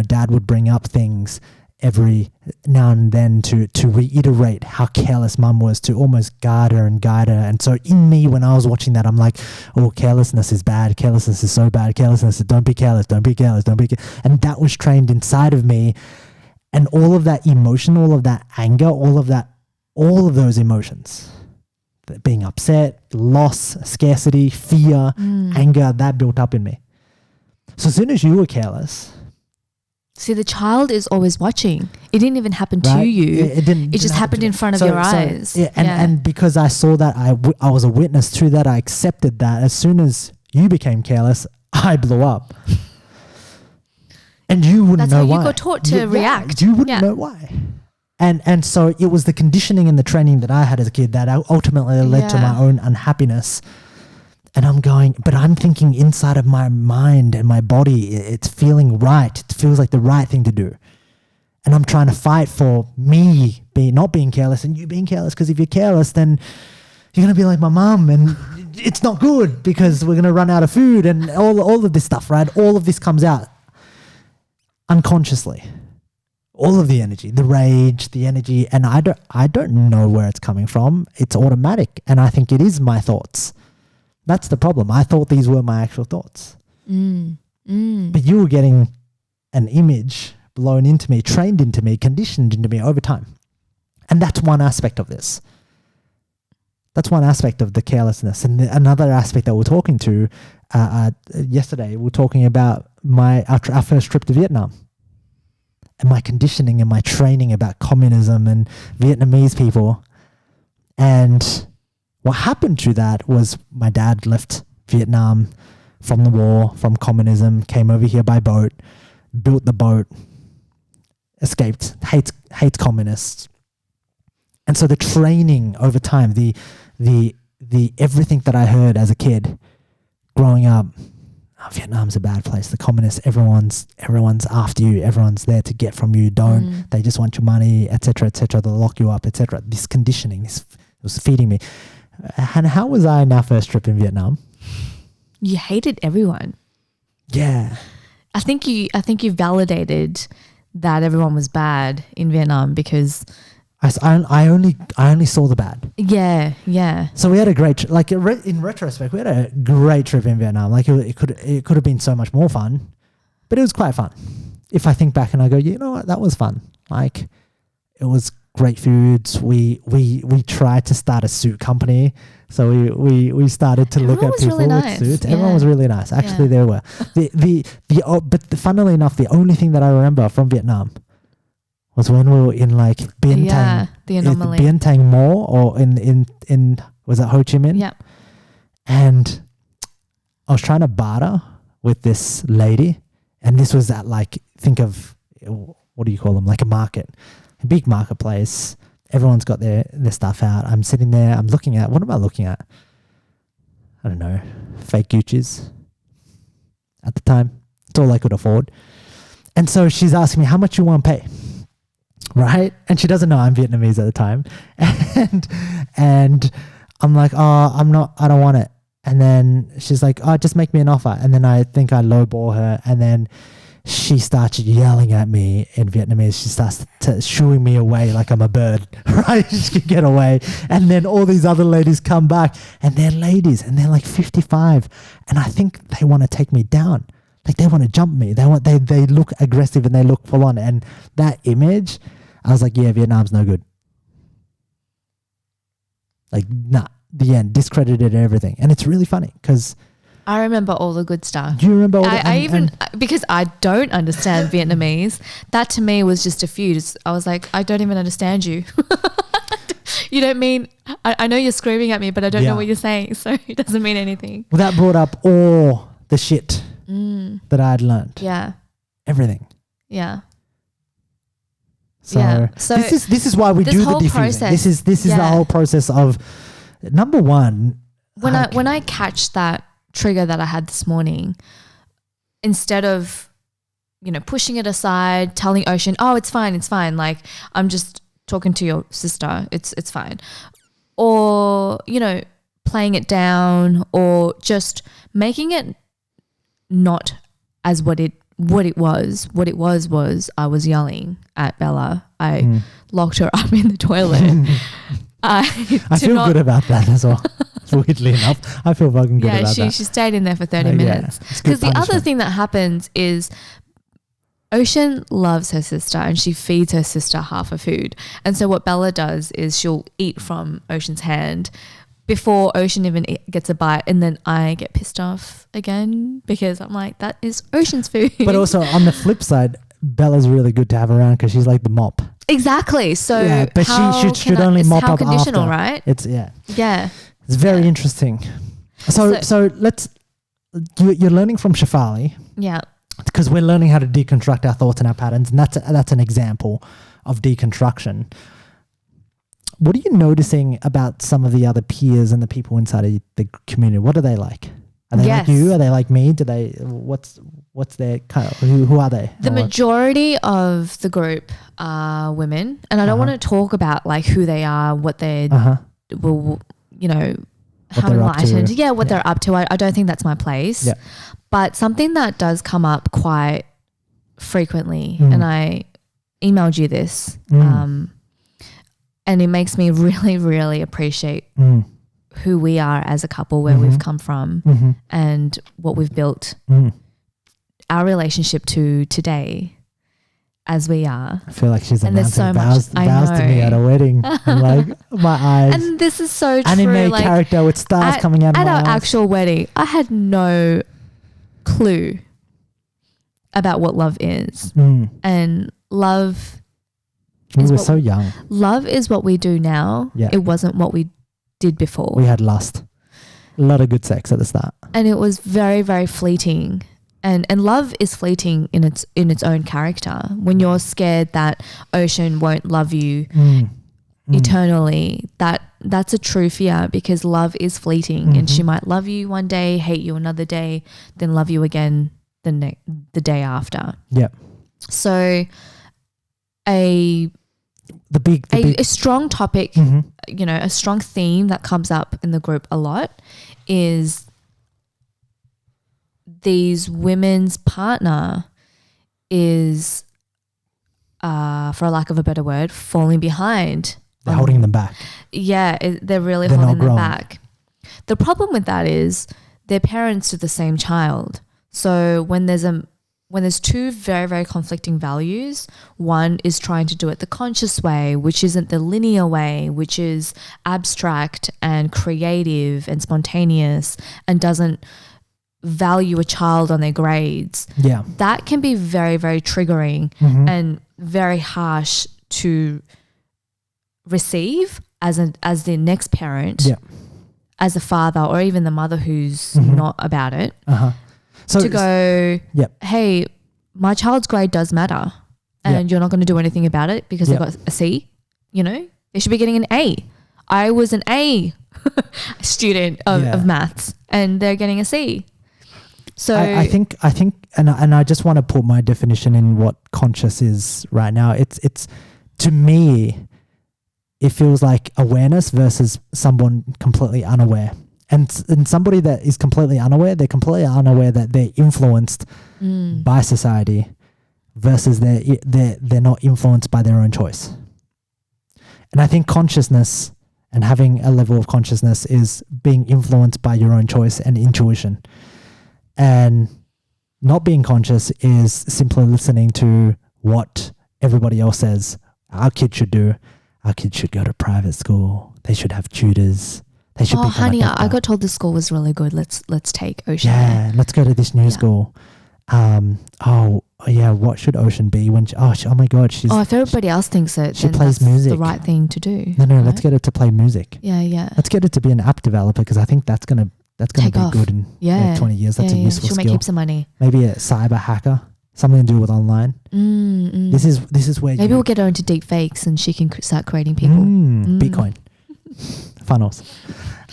Dad would bring up things every now and then to reiterate how careless mum was, to almost guard her. And so in me, when I was watching that, I'm like, oh, carelessness is bad. Carelessness is so bad. Carelessness is don't be careless, don't be careless, don't be careless. And that was trained inside of me. And all of that emotion, all of that anger, all of those emotions, being upset, loss, scarcity, fear, anger, that built up in me. So as soon as you were careless, see, the child is always watching. It didn't even happen to you. It just happened in front of your eyes. And because I saw that, I was a witness to that. I accepted that. As soon as you became careless, I blew up. And you wouldn't know why. That's how you got taught to react. You wouldn't know why. And so it was the conditioning and the training that I had as a kid that ultimately led to my own unhappiness. And I'm going, but I'm thinking inside of my mind and my body, it's feeling right. It feels like the right thing to do. And I'm trying to fight for me not being careless and you being careless. Because if you're careless, then you're going to be like my mum and it's not good because we're going to run out of food and all of this stuff, right? All of this comes out unconsciously. All of the energy, the rage, the energy. And I don't know where it's coming from. It's automatic. And I think it is my thoughts. That's the problem. I thought these were my actual thoughts. But you were getting an image blown into me, trained into me, conditioned into me over time. And that's one aspect of this. That's one aspect of the carelessness. And another aspect that we're talking to yesterday, we're talking about our first trip to Vietnam. And my conditioning and my training about communism and Vietnamese people. And what happened to that was my dad left Vietnam from the war, from communism, came over here by boat, built the boat, escaped, hates communists. And so the training over time, the everything that I heard as a kid growing up, Vietnam's a bad place. The communists, everyone's after you. Everyone's there to get from you. They just want your money, etc., etc. They'll lock you up, etc. This conditioning, this was feeding me. And how was I in our first trip in Vietnam? You hated everyone. Yeah. I think you validated that everyone was bad in Vietnam because I only saw the bad. Yeah. So we had a great in retrospect, we had a great trip in Vietnam. Like it could have been so much more fun, but it was quite fun. If I think back and I go, you know what, that was fun. Like it was great foods. We tried to start a suit company, so we started to look at people with suits. Everyone was really nice. Actually, there were but funnily enough, the only thing that I remember from Vietnam was when we were in like Bien Thanh, the anomaly, Bien Thanh Mall, or in was it Ho Chi Minh? Yeah. And I was trying to barter with this lady, and this was at think of what do you call them? Like a market. A big marketplace. Everyone's got their stuff out. I'm sitting there. I'm looking at, what am I looking at? I don't know. Fake Gucci's at the time. It's all I could afford. And so she's asking me how much you want to pay. Right? And she doesn't know I'm Vietnamese at the time. And I'm like, I don't want it. And then she's like, just make me an offer. And then I think I lowball her. And then she starts yelling at me in Vietnamese. She starts shooing me away like I'm a bird, right? She can get away. And then all these other ladies come back, and they're ladies, and they're like 55. And I think they want to take me down. Like they want to jump me. They look aggressive and they look full on. And that image, I was like, yeah, Vietnam's no good. Like, nah, the end, discredited everything. And it's really funny because I remember all the good stuff. Do you remember all because I don't understand Vietnamese, that to me was just a feud. I was like, I don't even understand you. You don't mean, I know you're screaming at me, but I don't know what you're saying. So it doesn't mean anything. Well, that brought up all the shit that I'd learned. Yeah. Everything. Yeah. So this is why we do the diffusing. Process, this is the whole process of, number one. When I catch that trigger that I had this morning, instead of pushing it aside, telling Ocean, oh, it's fine, like I'm just talking to your sister, it's fine, or playing it down, or just making it not as what it what it was I was yelling at Bella. I locked her up in the toilet. I feel good about that as well. Weirdly enough, I feel fucking good about that. Yeah, she stayed in there for 30 minutes. Because the other thing that happens is Ocean loves her sister and she feeds her sister half her food. And so what Bella does is she'll eat from Ocean's hand before Ocean even gets a bite, and then I get pissed off again because I'm like, that is Ocean's food. But also on the flip side, Bella's really good to have around because she's like the mop. Exactly. So yeah, but she should only mop up conditional, after. Right? It's yeah. It's very interesting. So let's you're learning from Shefali. Yeah. Because we're learning how to deconstruct our thoughts and our patterns, and that's an example of deconstruction. What are you noticing about some of the other peers and the people inside of the community? What are they like? Are they like you? Are they like me? What's their kind of, who are they? The majority of the group are women, and I don't want to talk about like who they are, what they will, how enlightened, what they're up to. I don't think that's my place. Yeah. But something that does come up quite frequently, and I emailed you this, and it makes me really, really appreciate who we are as a couple, where we've come from and what we've built our relationship to today as we are. I feel like she's announcing vows to me at a wedding. I'm like, my eyes. And this is so true. Anime character with stars coming out of my eyes. At our actual wedding, I had no clue about what love is. And love we were so young. Love is what we do now. Yeah. It wasn't what we did before. We had lust. A lot of good sex at the start. And it was very, very fleeting. And love is fleeting in its own character. When you're scared that Ocean won't love you eternally, that's a true fear, because love is fleeting, and she might love you one day, hate you another day, then love you again the day after. Yeah. So a strong topic, a strong theme that comes up in the group a lot is these women's partner is, for lack of a better word, falling behind. They're holding them back. Yeah, they're really holding them back. The problem with that is they're parents to the same child. So when there's two very, very conflicting values, one is trying to do it the conscious way, which isn't the linear way, which is abstract and creative and spontaneous and doesn't value a child on their grades. Yeah. That can be very, very triggering and very harsh to receive as the next parent, as a father or even the mother who's not about it. So to go, hey, my child's grade does matter, and you're not going to do anything about it because they got a C. They should be getting an A. I was an A student of maths, and they're getting a C. So I think, and I just want to put my definition in what conscious is right now. It's to me, it feels like awareness versus someone completely unaware. And somebody that is completely unaware, they're completely unaware that they're influenced by society, versus they're not influenced by their own choice. And I think consciousness and having a level of consciousness is being influenced by your own choice and intuition. And not being conscious is simply listening to what everybody else says our kids should do. Our kids should go to private school. They should have tutors. They should be honey, I got told the school was really good. Let's take Ocean. Yeah, let's go to this new school. What should Ocean be when she, oh my God, she's. Oh, if everybody else thinks it, she then plays that's music. The right thing to do. No, right? Let's get her to play music. Yeah. Let's get her to be an app developer, because I think that's gonna be good in 20 years. That's a useful skill. She'll make heaps of money. Maybe a cyber hacker, something to do with online. This is where maybe we'll get her into deep fakes and she can start creating people. Bitcoin, funnels.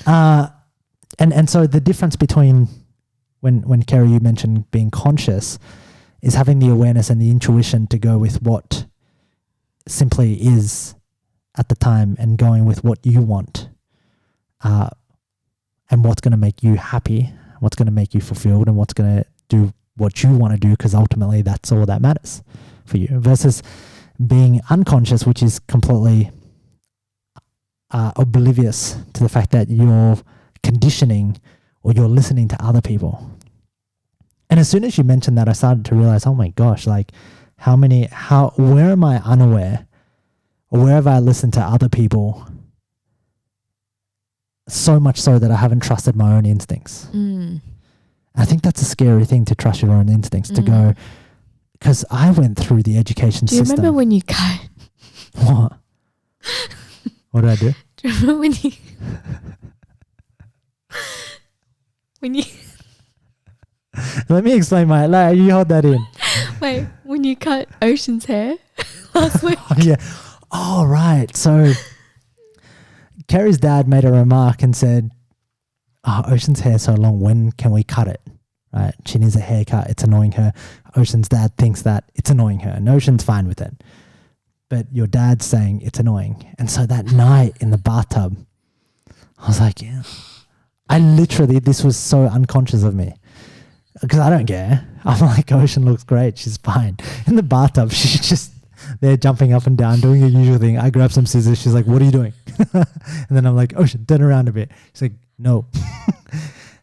And so the difference between when Keri, you mentioned being conscious, is having the awareness and the intuition to go with what simply is at the time and going with what you want, and what's going to make you happy, what's going to make you fulfilled, and what's going to do what you want to do, because ultimately that's all that matters for you, versus being unconscious, which is completely oblivious to the fact that you're conditioning or you're listening to other people. And as soon as you mentioned that, I started to realize, oh my gosh, like where am I unaware, or where have I listened to other people so much so that I haven't trusted my own instincts? I think that's a scary thing, to trust your own instincts, to go, because I went through the education system. Do you remember when you cut? What? What did I do? Do you remember when you Let me explain you hold that in. Wait, when you cut Ocean's hair last week? Oh, yeah. Oh, right. So Keri's dad made a remark and said, oh, Ocean's hair so long, when can we cut it? Right? She needs a haircut. It's annoying her. Ocean's dad thinks that it's annoying her, and Ocean's fine with it. But your dad's saying it's annoying. And so that night in the bathtub, I was like, yeah. This was so unconscious of me, because I don't care. I'm like, Ocean looks great. She's fine. In the bathtub, she's just there jumping up and down, doing her usual thing. I grab some scissors. She's like, what are you doing? And then I'm like, Ocean, turn around a bit. She's like, no.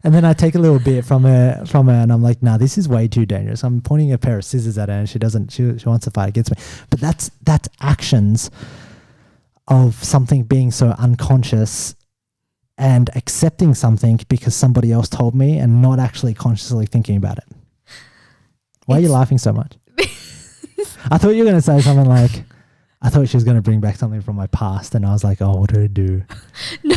And then I take a little bit from her, and I'm like, nah, this is way too dangerous. I'm pointing a pair of scissors at her, and she wants to fight against me. But that's actions of something being so unconscious and accepting something because somebody else told me, and not actually consciously thinking about it. Why are you laughing so much? I thought you were going to say something like, I thought she was going to bring back something from my past, and I was like, oh, what did I do? No,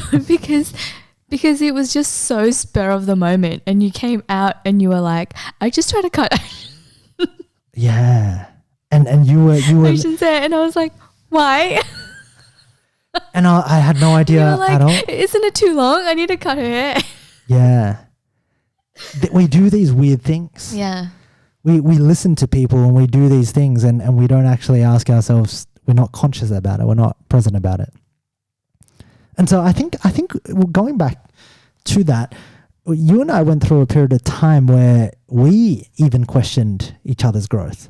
because it was just so spur of the moment, and you came out and you were like, I just tried to cut yeah. And you were Ocean's hair, and I was like, why? And I had no idea like, at all. Isn't it too long? I need to cut her hair. Yeah. We do these weird things. Yeah. We listen to people and we do these things, and we don't actually ask ourselves, we're not conscious about it. We're not present about it. And so I think going back to that, you and I went through a period of time where we even questioned each other's growth.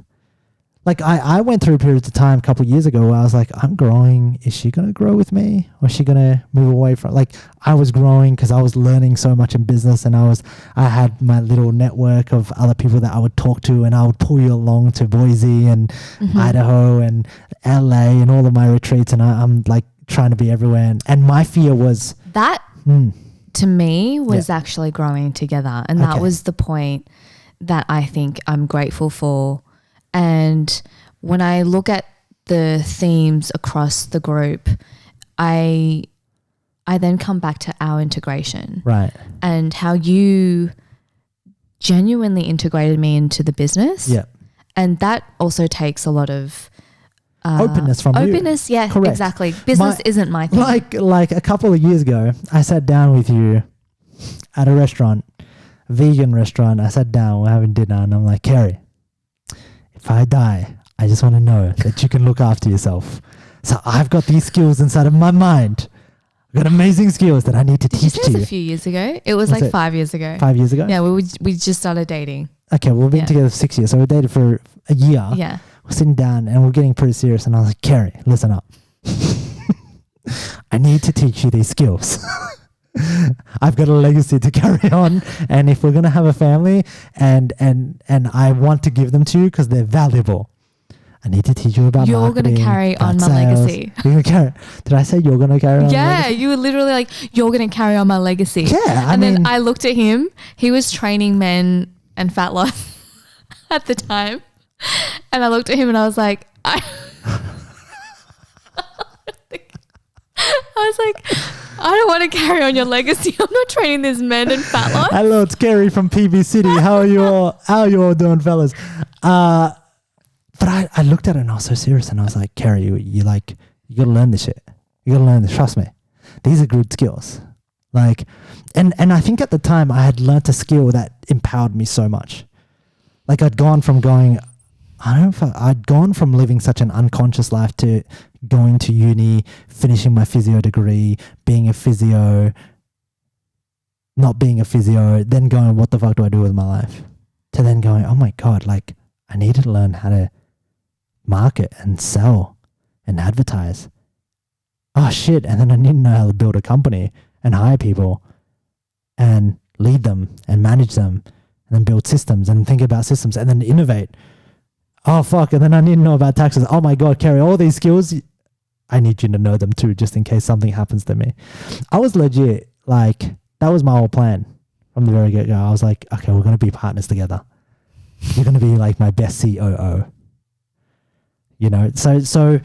Like I went through a period of time a couple of years ago where I was like, I'm growing. Is she going to grow with me, or is she going to move away from? Like, I was growing because I was learning so much in business, and I had my little network of other people that I would talk to, and I would pull you along to Boise and Idaho and LA and all of my retreats, and I'm like trying to be everywhere. And my fear was that to me was actually growing together, and that was the point that I think I'm grateful for. And when I look at the themes across the group, I then come back to our integration. Right. And how you genuinely integrated me into the business. Yeah. And that also takes a lot of openness from you. Openness, yeah, correct. Exactly. Business isn't my thing. Like a couple of years ago, I sat down with you at a restaurant, a vegan restaurant. I sat down, we're having dinner, and I'm like, Keri, if I die, I just want to know that you can look after yourself. So I've got these skills inside of my mind. I've got amazing skills that I need to teach to you. A few years ago. It was like 5 years ago. 5 years ago? Yeah, we just started dating. Okay, we've been together for 6 years. So we dated for a year. Yeah. We're sitting down and we're getting pretty serious. And I was like, Keri, listen up. I need to teach you these skills. I've got a legacy to carry on, and if we're going to have a family and I want to give them to you because they're valuable, I need to teach you about you're marketing. You're going to carry on my sales. legacy. Did I say you're going to carry on my legacy? Yeah, you were literally like, you're going to carry on my legacy. Yeah. Then I looked at him. He was training men and fat loss at the time. And I looked at him and I was like, I was like, I don't want to carry on your legacy. I'm not training these men and fat loss. Hello, it's Keri from PB City. How are you all doing, fellas? But I looked at it and I was so serious, and I was like, Keri, you got to learn this shit. You got to learn this. Trust me. These are good skills. Like, and I think at the time I had learnt a skill that empowered me so much. Like, I'd gone from living such an unconscious life to going to uni, finishing my physio degree, being a physio, not being a physio, then going, what the fuck do I do with my life? to then going, oh my God, like I needed to learn how to market and sell and advertise. Oh shit. And then I need to know how to build a company and hire people and lead them and manage them and then build systems and think about systems and then innovate. Oh fuck. And then I need to know about taxes. Oh my God, Keri, all these skills, I need you to know them too, just in case something happens to me. I was legit, like, that was my whole plan from the very get-go. I was like, okay, we're going to be partners together. You're going to be like my best COO. You know, so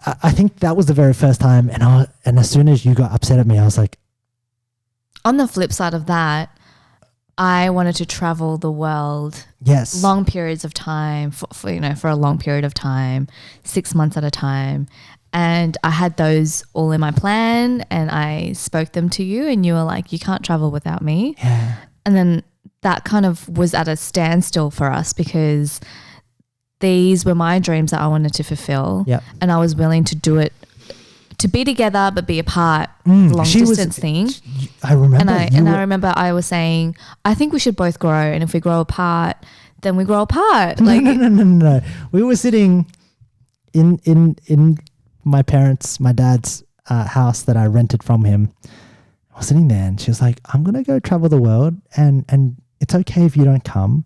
I think that was the very first time. And as soon as you got upset at me, I was like. On the flip side of that, I wanted to travel the world. Yes. Long periods of time, for a long period of time, 6 months at a time. And I had those all in my plan and I spoke them to you and you were like, you can't travel without me. Yeah. And then that kind of was at a standstill for us because these were my dreams that I wanted to fulfill. Yep. And I was willing to do it, to be together but be apart, long distance thing. I remember. And I remember I was saying, I think we should both grow, and if we grow apart, then we grow apart. Like no. We were sitting in my dad's house that I rented from him. I was sitting there and she was like, I'm going to go travel the world and it's okay if you don't come.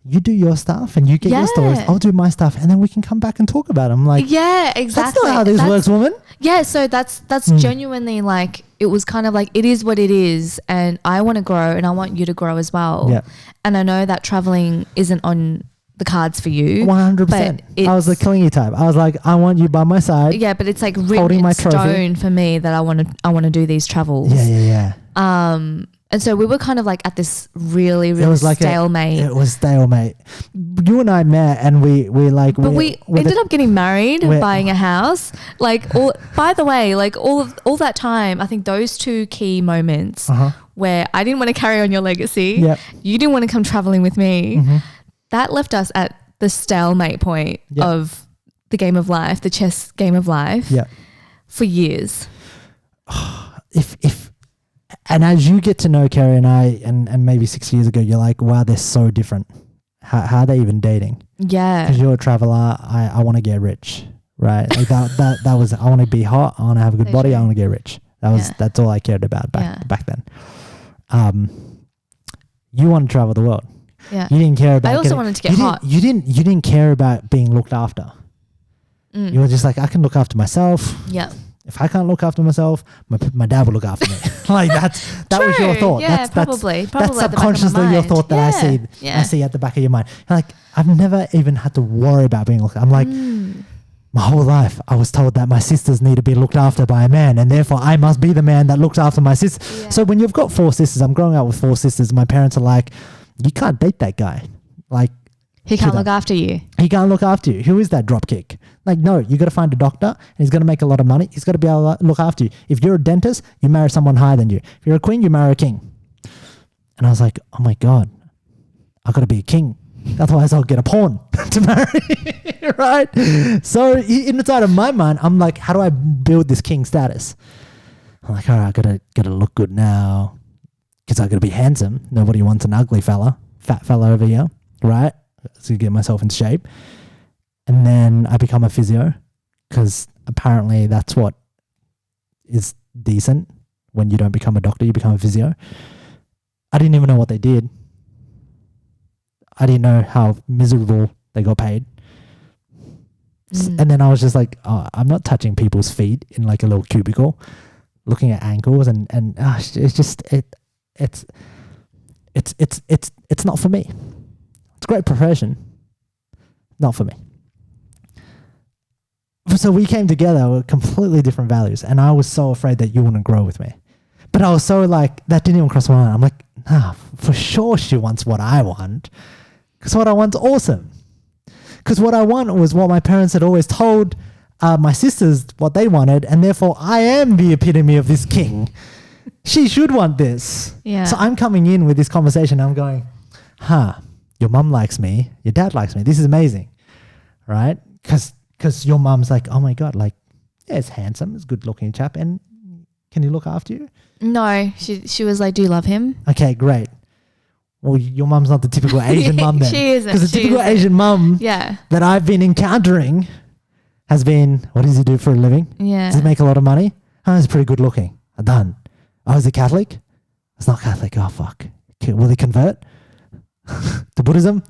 You do your stuff and you get your stories. I'll do my stuff and then we can come back and talk about them. I'm like, yeah, exactly. That's not how this works, woman. Yeah, so that's genuinely like, it was kind of like, it is what it is and I want to grow and I want you to grow as well. Yeah. And I know that traveling isn't on the cards for you. 100%. I was the clingy type. I was like, I want you by my side. Yeah, but it's like written in stone for me that I want to do these travels. Yeah. And so we were kind of like at this really like stalemate. It was stalemate. You and I met and we ended up getting married, buying a house. Like, by the way, like all that time, I think those two key moments where I didn't want to carry on your legacy. Yep. You didn't want to come traveling with me. Mm-hmm. That left us at the stalemate point of the game of life, the chess game of life for years. And as you get to know Keri and I, and maybe 6 years ago, you're like, wow, they're so different. How are they even dating? Yeah. Because you're a traveler. I want to get rich, right? Like that was, I want to be hot. I want to have a good body. I want to get rich. That's all I cared about back then. You want to travel the world. Yeah. You didn't care about. I also wanted to get hot. You didn't care about being looked after. You were just like, I can look after myself. Yeah. If I can't look after myself, my dad will look after me. Like that was your thought. Yeah, probably that's subconsciously your thought that I see at the back of your mind. Like I've never even had to worry about being looked. I'm like, my whole life I was told that my sisters need to be looked after by a man, and therefore I must be the man that looks after my sisters. Yeah. So when you've got 4 sisters, I'm growing up with 4 sisters. My parents are like, you can't date that guy. Like. He can't look after you. He can't look after you. Who is that dropkick? Like, no, you got to find a doctor and he's going to make a lot of money. He's got to be able to look after you. If you're a dentist, you marry someone higher than you. If you're a queen, you marry a king. And I was like, oh my God, I got to be a king. Otherwise I'll get a pawn to marry, right? So inside of my mind, I'm like, how do I build this king status? I'm like, all right, I got to look good now because I got to be handsome. Nobody wants an ugly fella, fat fella over here, right? To get myself in shape. And then I become a physio because apparently that's what is decent. When you don't become a doctor, you become a physio. I didn't even know what they did. I didn't know how miserable they got paid. And then I was just like, oh, I'm not touching people's feet in like a little cubicle, looking at ankles and it's just it's not for me. It's a great profession. Not for me. So we came together with completely different values, and I was so afraid that you wouldn't grow with me. But I was so like, that didn't even cross my mind. I'm like, for sure she wants what I want, because what I want's awesome. Because what I want was what my parents had always told my sisters what they wanted, and therefore I am the epitome of this king. She should want this. Yeah. So I'm coming in with this conversation, and I'm going, your mum likes me, your dad likes me. This is amazing, right? Because your mum's like, oh my God, like, yeah, it's handsome, it's a good looking chap, and can he look after you? No, she was like, do you love him? Okay, great. Well, your mum's not the typical Asian mum then. She isn't. Because the typical Asian mum that I've been encountering has been, what does he do for a living? Yeah. Does he make a lot of money? Oh, he's pretty good looking. Done. Oh, is he Catholic? It's not Catholic. Oh, fuck. Okay, will he convert to Buddhism?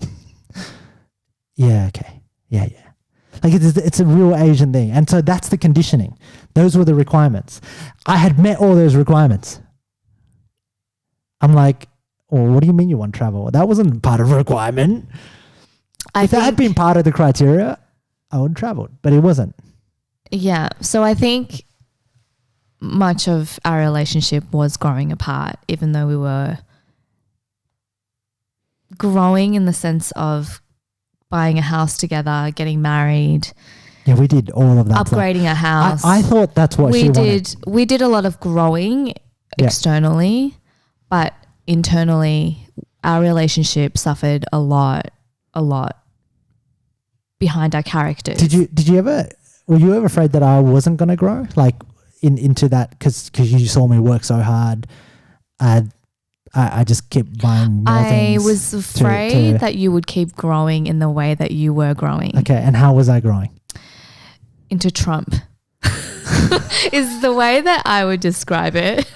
Yeah, okay. Yeah. Like it's a real Asian thing. And so that's the conditioning. Those were the requirements. I had met all those requirements. I'm like, well, what do you mean you want travel? That wasn't part of a requirement. If that had been part of the criteria, I would have traveled, but it wasn't. Yeah. So I think much of our relationship was growing apart, even though we were growing in the sense of buying a house together, getting married. Yeah, we did all of that. Upgrading a house. I thought that's what she wanted. We did a lot of growing externally, but internally our relationship suffered a lot behind our characters. Did you ever, were you ever afraid that I wasn't going to grow? Like into that, because you saw me work so hard. I just kept buying more things. I was afraid that you would keep growing in the way that you were growing. Okay, and how was I growing? Into Trump is the way that I would describe it.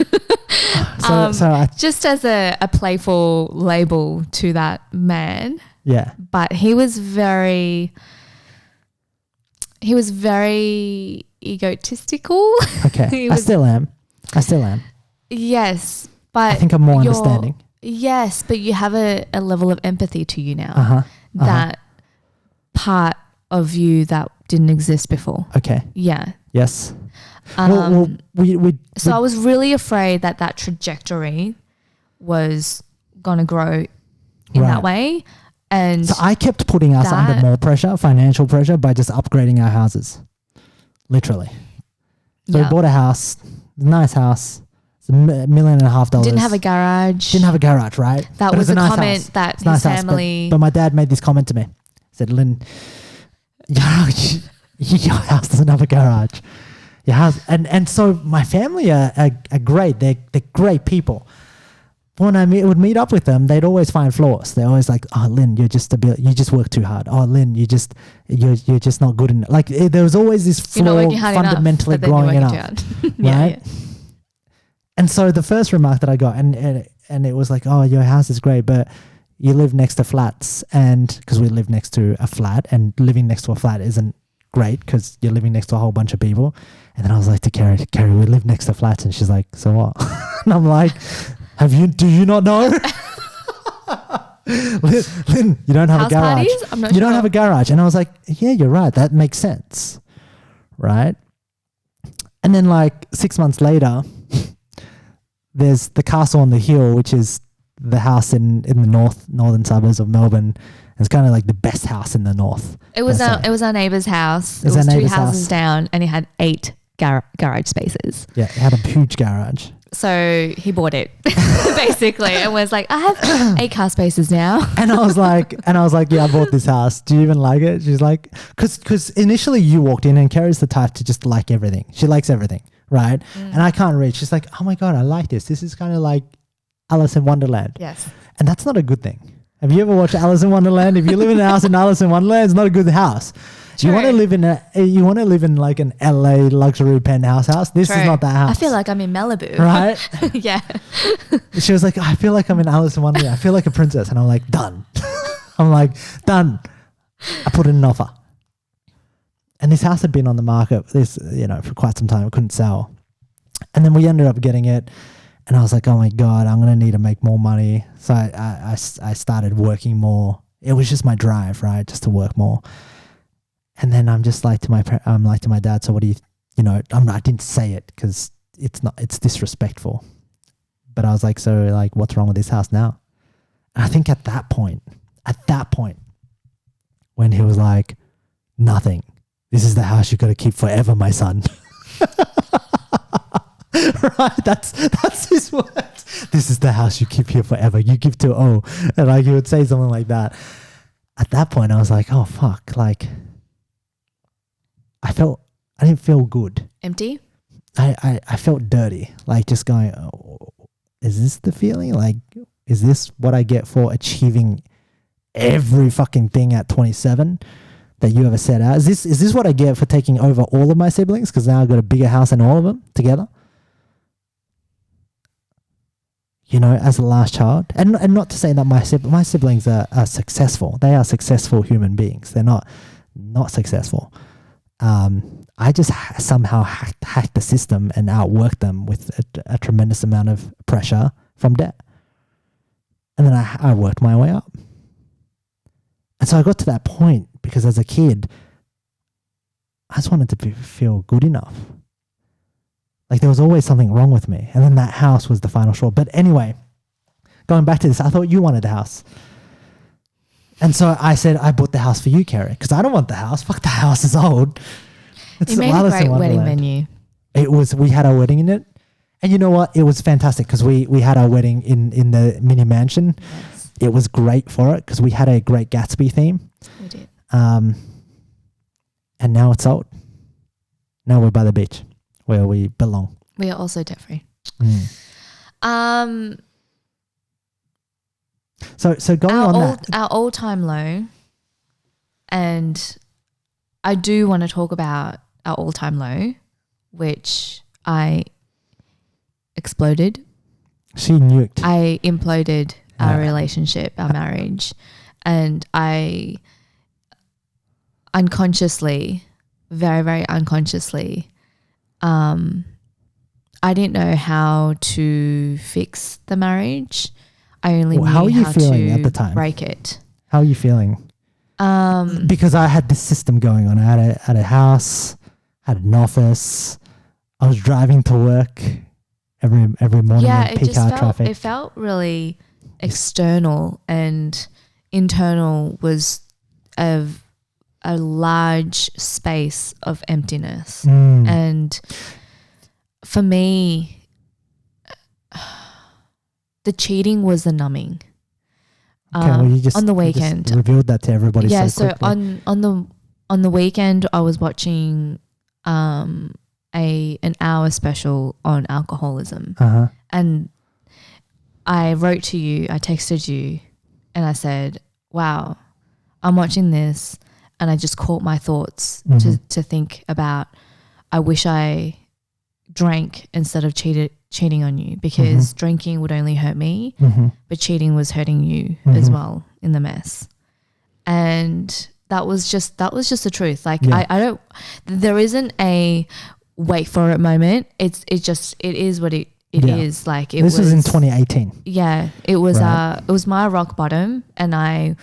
Just as a playful label to that man. Yeah. But he was very egotistical. Okay. I still am. Yes. But I think I'm more understanding. Yes, but you have a level of empathy to you now. That part of you that didn't exist before. Okay. Yeah. Yes. So I was really afraid that trajectory was going to grow in that way. And so I kept putting us under more pressure, financial pressure, by just upgrading our houses. Literally. So we bought a house, nice house. It's $1.5 million. Didn't have a garage. Right? That was a nice comment house. That his family... But my dad made this comment to me. He said, Lynn, your house doesn't have a garage. Your house... And so my family are great. They're great people. When I would meet up with them, they'd always find flaws. They're always like, "Oh, Lynn, you just work too hard. Oh, Lynn, you're just not good enough." Like there was always this flaw fundamentally growing up, right? And so the first remark that I got, and it was like, "Oh, your house is great, but you live next to flats," and because we live next to a flat, and living next to a flat isn't great because you're living next to a whole bunch of people. And then I was like to Keri, we live next to flats, and she's like, "So what?" And I'm like, do you not know? Lynn, you don't have a garage. You don't have a garage. And I was like, yeah, you're right. That makes sense. Right? And then like 6 months later, there's the Castle on the Hill, which is the house in the northern suburbs of Melbourne. It's kind of like the best house in the north. It was our neighbour's house. It was 2 houses down, and it had 8 garage spaces. Yeah, it had a huge garage. So he bought it basically and was like, I have 8 car spaces now. And I was like, yeah, I bought this house. Do you even like it? She's like, because initially you walked in, and Keri's the type to just like everything. She likes everything, right? And I can't read. She's like, oh my God, I like this. This is kind of like Alice in Wonderland. Yes. And that's not a good thing. Have you ever watched Alice in Wonderland? If you live in a house in Alice in Wonderland, it's not a good house. True. You want to live in like an LA luxury penthouse house. This is not that house. I feel like I'm in Malibu. Right? Yeah. She was like, I feel like I'm in Alice in Wonderland. I feel like a princess. And I'm like, done. I'm like, done. I put in an offer. And this house had been on the market for quite some time. It couldn't sell. And then we ended up getting it. And I was like, oh my God, I'm going to need to make more money. So I started working more. It was just my drive, right? Just to work more. And then I'm just like to my dad, so what do you, I didn't say it because it's disrespectful. But I was like, so like, what's wrong with this house now? And I think at that point, when he was like, nothing, this is the house you got to keep forever, my son. Right, that's his words. This is the house you keep here forever. You give to and like he would say something like that. At that point, I was like, oh fuck, like I didn't feel good. Empty. I felt dirty, like just going, oh, is this the feeling? Like, Is this what I get for achieving every fucking thing at 27 that you ever set out? Is this what I get for taking over all of my siblings? Because now I've got a bigger house than all of them together. You know, as the last child. And not to say that my siblings are successful. They are successful human beings. They're not successful. I just somehow hacked the system and outworked them with a tremendous amount of pressure from debt. And then I worked my way up. And so I got to that point because as a kid, I just wanted to feel good enough. Like there was always something wrong with me. And then that house was the final straw. But anyway, going back to this, I thought you wanted a house. And so I said, I bought the house for you, Keri, because I don't want the house. Fuck, the house is old. You made a great wedding venue. We had our wedding in it. And you know what? It was fantastic because we had our wedding in the mini mansion. Yes. It was great for it because we had a Great Gatsby theme. We did. And now it's sold. Now we're by the beach where we belong. We are also debt free. So going on our all-time low, and I do want to talk about our all-time low, which I exploded. She nuked. I imploded our relationship, our marriage, and I unconsciously, very, very unconsciously, I didn't know how to fix the marriage. I only knew how are you feeling to at the time? Break it. How are you feeling? Because I had this system going on. I had a house, had an office. I was driving to work every morning in peak hour traffic. It felt really external, and internal was a large space of emptiness. And for me, the cheating was the numbing. Okay, well, you just on the weekend just revealed that to everybody. Yeah, so on the weekend, I was watching an hour special on alcoholism, and I wrote to you, I texted you, and I said, "Wow, I'm watching this, and I just caught my thoughts to think about. I wish I drank instead of cheating on you, because drinking would only hurt me, but cheating was hurting you as well in the mess." And that was just the truth. Like I don't, there isn't a wait for it moment. It is what it is. Like this was in 2018. Yeah, it was it was my rock bottom, and I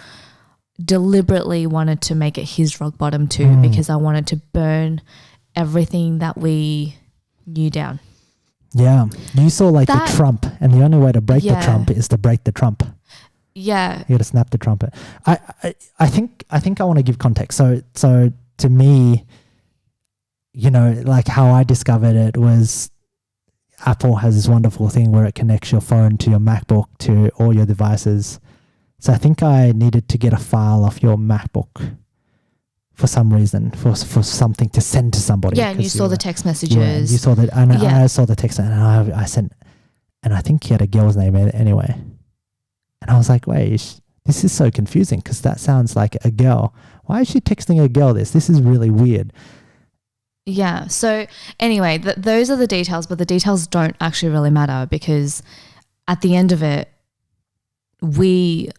deliberately wanted to make it his rock bottom too, because I wanted to burn everything that we knew down. Yeah, you saw like the trump, and the only way to break the trump is to break the trump. Yeah, you got to snap the trumpet. I think I want to give context. So to me, you know, like how I discovered it was Apple has this wonderful thing where it connects your phone to your MacBook to all your devices. So I think I needed to get a file off your MacBook for some reason, for something to send to somebody. Yeah, and you saw the text messages. You saw that. I saw the text, and I sent, and I think he had a girl's name in it anyway. And I was like, wait, this is so confusing because that sounds like a girl. Why is she texting a girl this? This is really weird. Yeah. So anyway, those are the details, but the details don't actually really matter, because at the end of it, we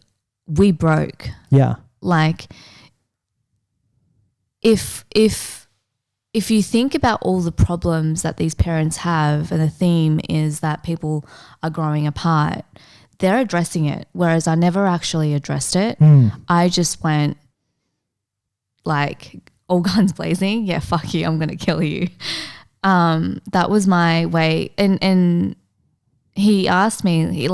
broke. Yeah. Like, if you think about all the problems that these parents have, and the theme is that people are growing apart, they're addressing it, whereas I never actually addressed it. I just went like all guns blazing. Yeah, fuck you, I'm going to kill you. That was my way. And he asked me,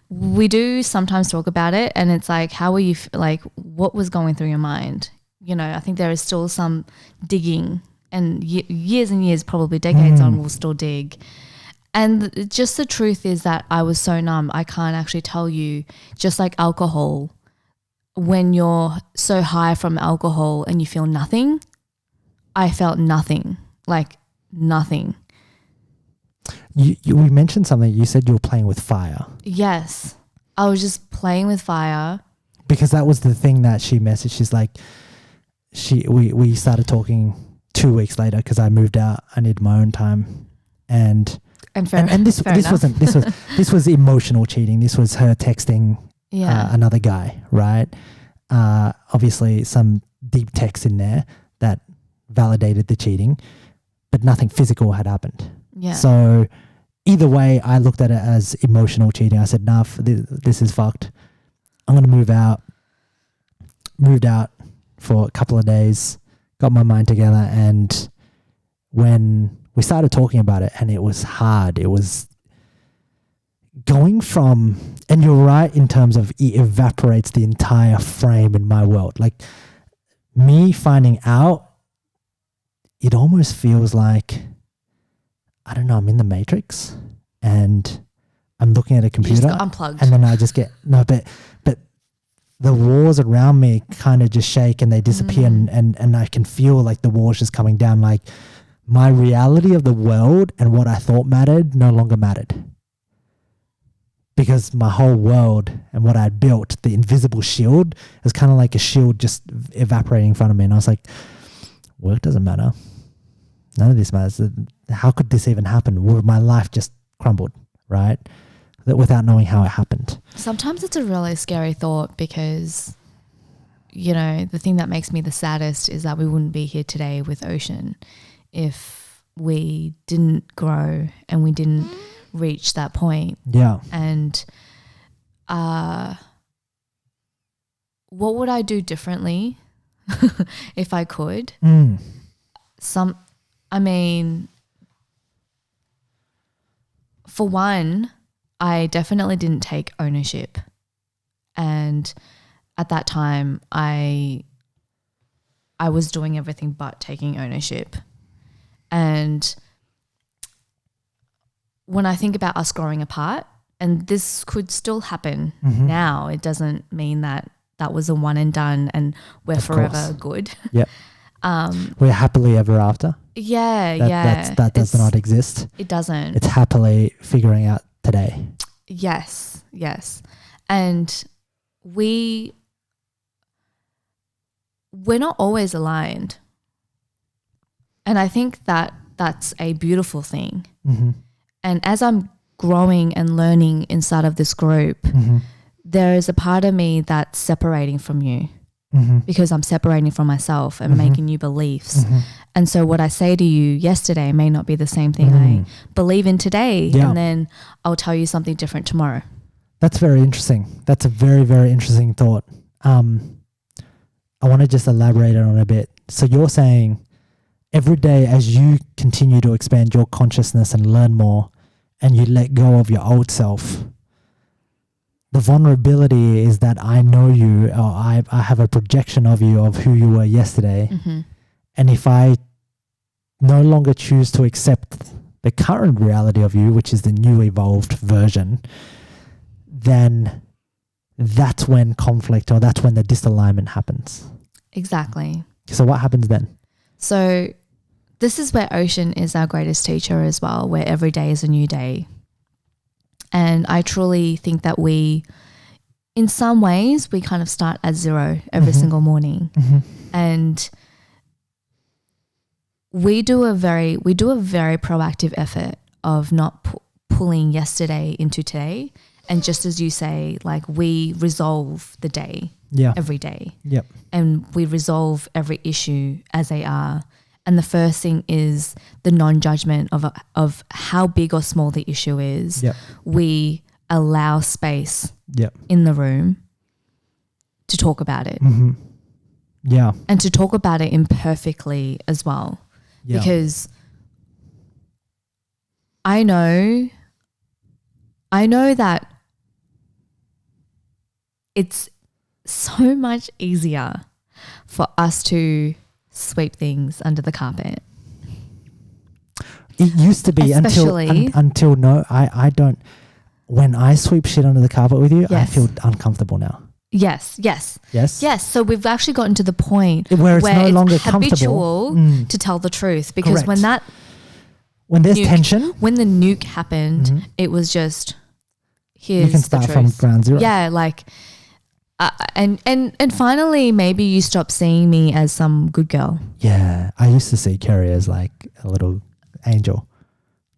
we do sometimes talk about it, and it's like, how were you, like, what was going through your mind? You know, I think there is still some digging, and years and years, probably decades on, we'll still dig. And just the truth is that I was so numb, I can't actually tell you, just like alcohol, when you're so high from alcohol and you feel nothing, I felt nothing, like nothing. We mentioned something, you said you were playing with fire. Yes. I was just playing with fire. Because that was the thing that she messaged. She's like, we started talking 2 weeks later because I moved out. I needed my own time. And this was emotional cheating. This was her texting another guy, right? Obviously some deep text in there that validated the cheating, but nothing physical had happened. Yeah. So either way, I looked at it as emotional cheating. I said, nah, this is fucked. I'm going to move out. Moved out for a couple of days, got my mind together, and when we started talking about it, and it was hard. It was going from, and you're right in terms of it evaporates the entire frame in my world. Like me finding out, it almost feels like, I don't know, I'm in the Matrix and I'm looking at a computer. You just got unplugged. And then I just get, but the walls around me kind of just shake and they disappear and I can feel like the walls just coming down. Like my reality of the world and what I thought mattered no longer mattered. Because my whole world and what I'd built, the invisible shield, is kind of like a shield just evaporating in front of me. And I was like, work doesn't matter. None of this matters. How could this even happen? Well, my life just crumbled, right? Without knowing how it happened. Sometimes it's a really scary thought because, you know, the thing that makes me the saddest is that we wouldn't be here today with Ocean if we didn't grow and we didn't reach that point. Yeah. And what would I do differently if I could? For one, I definitely didn't take ownership. And at that time, I was doing everything but taking ownership. And when I think about us growing apart, and this could still happen now, it doesn't mean that that was a one and done and we're forever good. Yep. We're happily ever after. That does not exist. It doesn't. It's happily figuring out today. Yes. And we're not always aligned. And I think that that's a beautiful thing. And as I'm growing and learning inside of this group, there is a part of me that's separating from you because I'm separating from myself and making new beliefs. And so what I say to you yesterday may not be the same thing I believe in today. Yeah. And then I'll tell you something different tomorrow. That's very interesting. That's a very, very interesting thought. I want to just elaborate on it a bit. So you're saying every day as you continue to expand your consciousness and learn more and you let go of your old self, the vulnerability is that I know you, or I have a projection of you of who you were yesterday. And if I no longer choose to accept the current reality of you, which is the new evolved version, then that's when conflict or that's when the disalignment happens. Exactly. So what happens then? So this is where Ocean is our greatest teacher as well, where every day is a new day. And I truly think that we, in some ways, we kind of start at zero every single morning. And we do a very proactive effort of not pulling yesterday into today. And just as you say, like we resolve the day every day. Yep. And we resolve every issue as they are. And the first thing is the non-judgment of how big or small the issue is. Yep. We allow space in the room to talk about it. Yeah. And to talk about it imperfectly as well. Yeah. Because I know that it's so much easier for us to sweep things under the carpet. It used to be until no, I don't. When I sweep shit under the carpet with you, I feel uncomfortable now. Yes. So we've actually gotten to the point where it's no longer habitual to tell the truth, because when there's tension, when the nuke happened, it was just here's you can start the from truth. ground zero. Yeah, like, and finally, maybe you stop seeing me as some good girl. Yeah, I used to see Keri as like a little angel,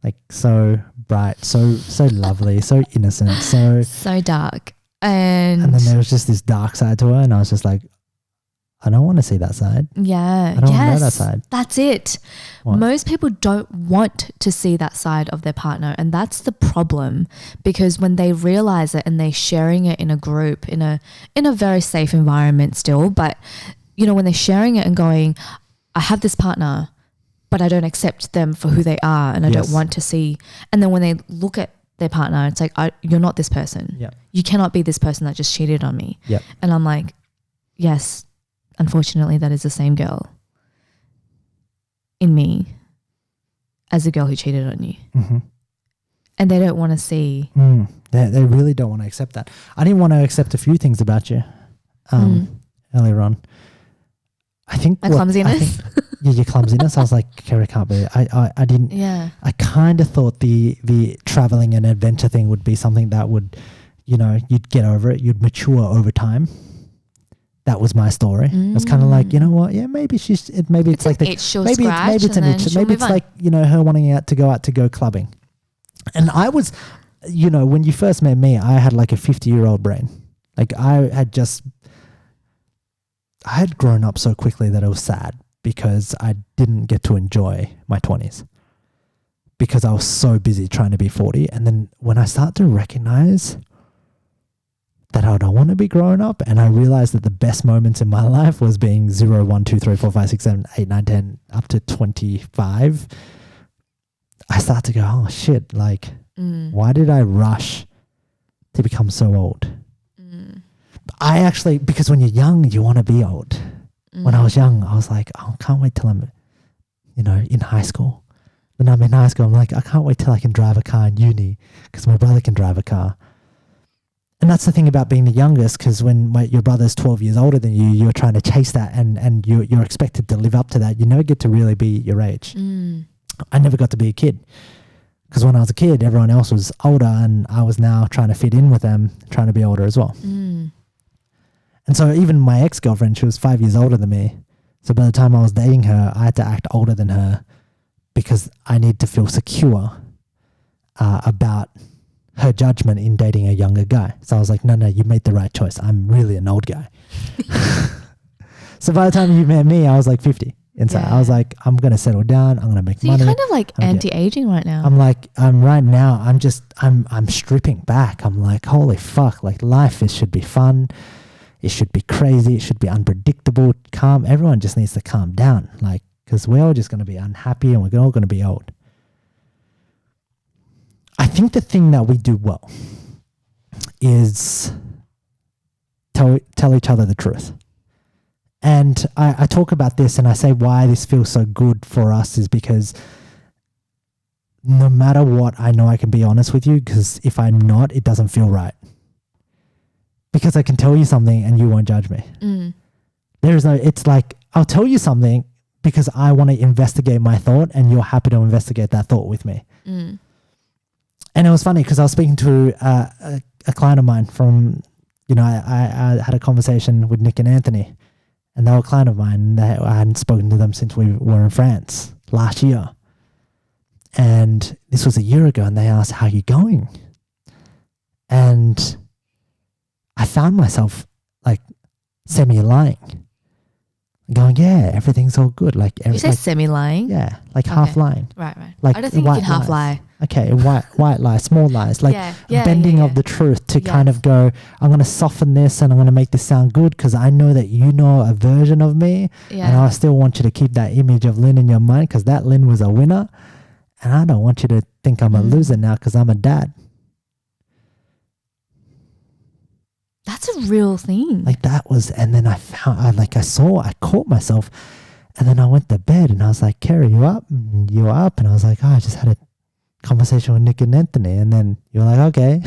like so bright, so lovely, so innocent, so dark, and then there was just this dark side to her, and I was just like, I don't want to see that side. Yeah. I don't want to know that side. That's it. What? Most people don't want to see that side of their partner. And that's the problem, because when they realize it and they're sharing it in a group, in a very safe environment still, but you know, when they're sharing it and going, I have this partner, but I don't accept them for who they are, and I don't want to see. And then when they look at their partner, it's like, you're not this person. Yep. You cannot be this person that just cheated on me. Yep. And I'm like, yes, unfortunately, that is the same girl in me as the girl who cheated on you. Mm-hmm. And they don't want to see. They really don't want to accept that. I didn't want to accept a few things about you earlier on. I think my clumsiness. Your clumsiness. I was like, Keri can't be. I didn't. Yeah. I kind of thought the traveling and adventure thing would be something that would, you know, you'd get over it. You'd mature over time. That was my story. It was kind of like, you know what? Yeah, maybe maybe it's like an itch she'll maybe scratch, it's an itch. Maybe it's like, you know, her wanting to go clubbing. And I was, you know, when you first met me, I had like a 50-year-old brain. Like I had grown up so quickly that it was sad, because I didn't get to enjoy my 20s because I was so busy trying to be 40. And then when I start to recognize that I don't want to be growing up, and I realized that the best moments in my life was being 0, 1, 2, 3, 4, 5, 6, 7, 8, 9, 10, up to 25, I start to go, oh shit, like, why did I rush to become so old? I actually, because when you're young, you want to be old. When I was young, I was like, oh, I can't wait till I'm, you know, in high school. When I'm in high school, I'm like, I can't wait till I can drive a car in uni, because my brother can drive a car. And that's the thing about being the youngest, because when your brother's 12 years older than you, you're trying to chase that, and you're expected to live up to that. You never get to really be your age. I never got to be a kid, because when I was a kid, everyone else was older, and I was now trying to fit in with them, trying to be older as well. And so even my ex-girlfriend, she was 5 years older than me. So by the time I was dating her, I had to act older than her, because I need to feel secure about her judgment in dating a younger guy. So I was like, no, you made the right choice. I'm really an old guy. So by the time you met me, I was like 50 inside. I was like, I'm going to settle down. I'm going to make money. So you're kind of like anti-aging right now. I'm stripping back. I'm like, holy fuck, like life should be fun. It should be crazy. It should be unpredictable, calm. Everyone just needs to calm down. Like, because we're all just going to be unhappy, and we're all going to be old. I think the thing that we do well is tell each other the truth. And I talk about this, and I say why this feels so good for us is because no matter what, I know I can be honest with you, because if I'm not, it doesn't feel right. Because I can tell you something and you won't judge me. It's like, I'll tell you something because I want to investigate my thought, and you're happy to investigate that thought with me. And it was funny because I was speaking to a client of mine from, you know, I had a conversation with Nick and Anthony, and they were a client of mine, and I hadn't spoken to them since we were in France last year. And this was a year ago, and they asked, how are you going? And I found myself like semi-lying, going, yeah, everything's all good. Like, you say semi-lying? Yeah, like half lying. Right. Like, I don't think you can half lie. Okay, white lie, small lies, like bending of the truth to kind of go, I'm going to soften this and I'm going to make this sound good because I know that you know a version of me, and I still want you to keep that image of Lynn in your mind, because that Lynn was a winner, and I don't want you to think I'm a loser now because I'm a dad. That's a real thing. Like that was, and then I caught myself, and then I went to bed, and I was like, Keri, you up? And you were up, and I was like, oh, I just had a conversation with Nick and Anthony, and then you were like, okay.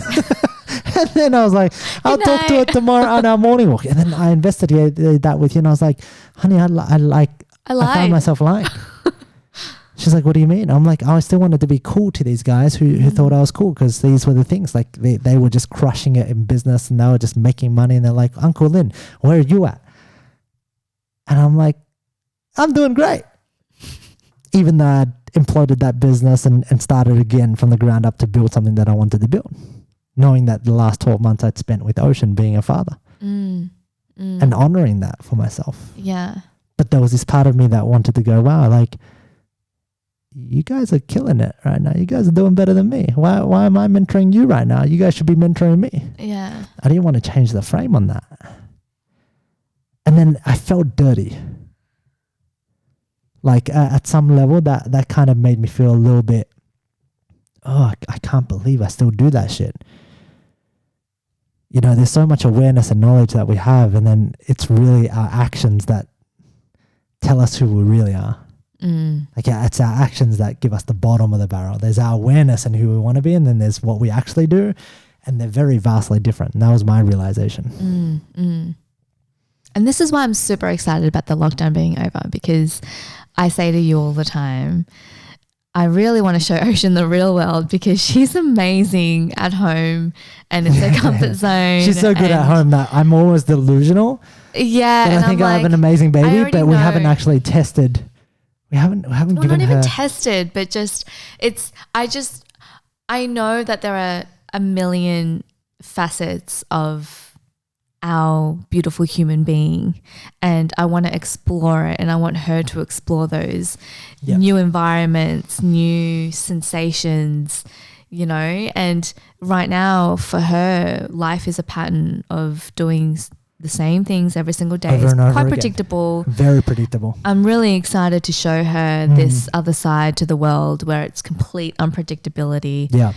And then I was like, I'll talk to it tomorrow on our morning walk. And then I investigated that with you, and I was like, honey, I found myself lying. She's like, what do you mean? I'm like, I still wanted to be cool to these guys who thought I was cool, because these were the things. Like they were just crushing it in business and they were just making money, and they're like, Uncle Lin, where are you at? And I'm like, I'm doing great. Even though I'd imploded that business and started again from the ground up to build something that I wanted to build, knowing that the last 12 months I'd spent with Ocean being a father and honoring that for myself. Yeah. But there was this part of me that wanted to go, wow, like, you guys are killing it right now. You guys are doing better than me. Why am I mentoring you right now? You guys should be mentoring me. Yeah. I didn't want to change the frame on that. And then I felt dirty. Like at some level that kind of made me feel a little bit, I can't believe I still do that shit. You know, there's so much awareness and knowledge that we have, and then it's really our actions that tell us who we really are. Like it's our actions that give us the bottom of the barrel. There's our awareness and who we want to be, and then there's what we actually do, and they're very vastly different. And that was my realization. And this is why I'm super excited about the lockdown being over, because I say to you all the time, I really want to show Ocean the real world, because she's amazing at home and it's her comfort zone. She's so good at home that I'm always delusional. Yeah. And I think I have an amazing baby, but we haven't actually tested. We haven't given her. Not even tested, but I know that there are a million facets of our beautiful human being, and I want to explore it, and I want her to explore those new environments, new sensations, you know. And right now for her, life is a pattern of doing the same things every single day. Over and over quite again. predictable. Very predictable. I'm really excited to show her this other side to the world, where it's complete unpredictability. Yeah.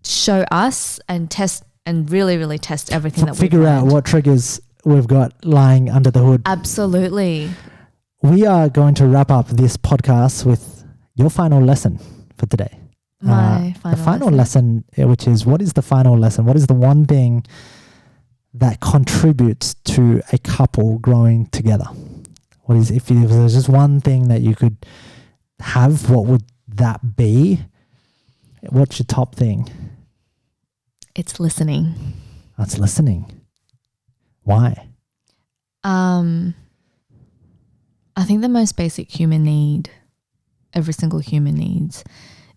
Show us and test, and really, really test everything that we figure out what triggers we've got lying under the hood. Absolutely. We are going to wrap up this podcast with your final lesson for today. The final lesson, which is, what is the final lesson? What is the one thing that contributes to a couple growing together? What is, if there's just one thing that you could have, what would that be? What's your top thing? It's listening. That's listening. Why? I think the most basic human need, every single human needs,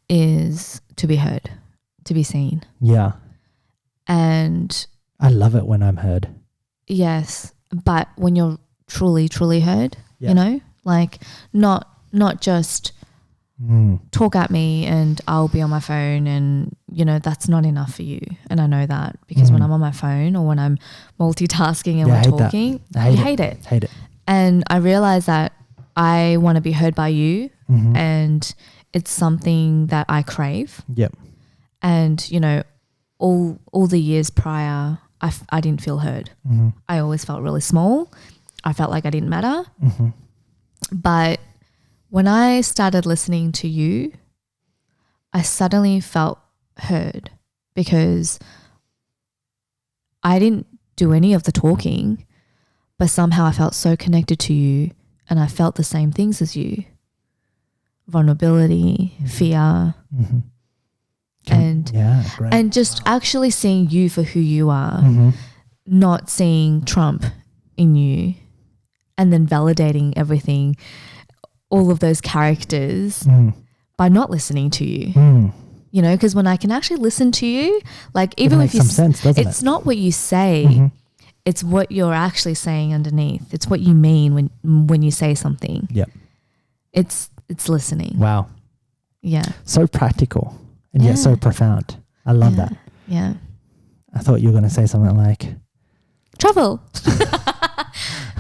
is to be heard, to be seen. Yeah. And I love it when I'm heard. Yes, but when you're truly, truly heard, you know, like not just talk at me and I'll be on my phone, and, you know, that's not enough for you. And I know that, because when I'm on my phone or when I'm multitasking and we're talking, you hate it. Hate it. And I realize that I want to be heard by you, and it's something that I crave. Yep. And, you know, all the years prior, I didn't feel heard. I always felt really small. I felt like I didn't matter. But when I started listening to you, I suddenly felt heard, because I didn't do any of the talking, but somehow I felt so connected to you, and I felt the same things as you. Vulnerability, fear, and just actually seeing you for who you are, not seeing Trump in you, and then validating everything, all of those characters, by not listening to you. You know, because when I can actually listen to you, like, even if you, some sense, doesn't it's not what you say, it's what you're actually saying underneath. It's what you mean when you say something. Yep. It's listening. Wow. Yeah. So practical and yet so profound. I love that. Yeah. I thought you were going to say something like travel.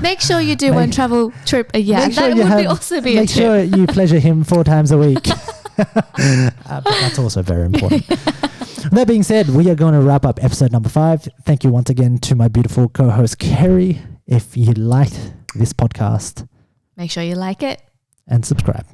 Make sure you do one travel trip a year. That would also be a trip. Make sure you pleasure him 4 times a week. But that's also very important. That being said, we are going to wrap up episode number 5. Thank you once again to my beautiful co-host Keri. If you liked this podcast, make sure you like it and subscribe.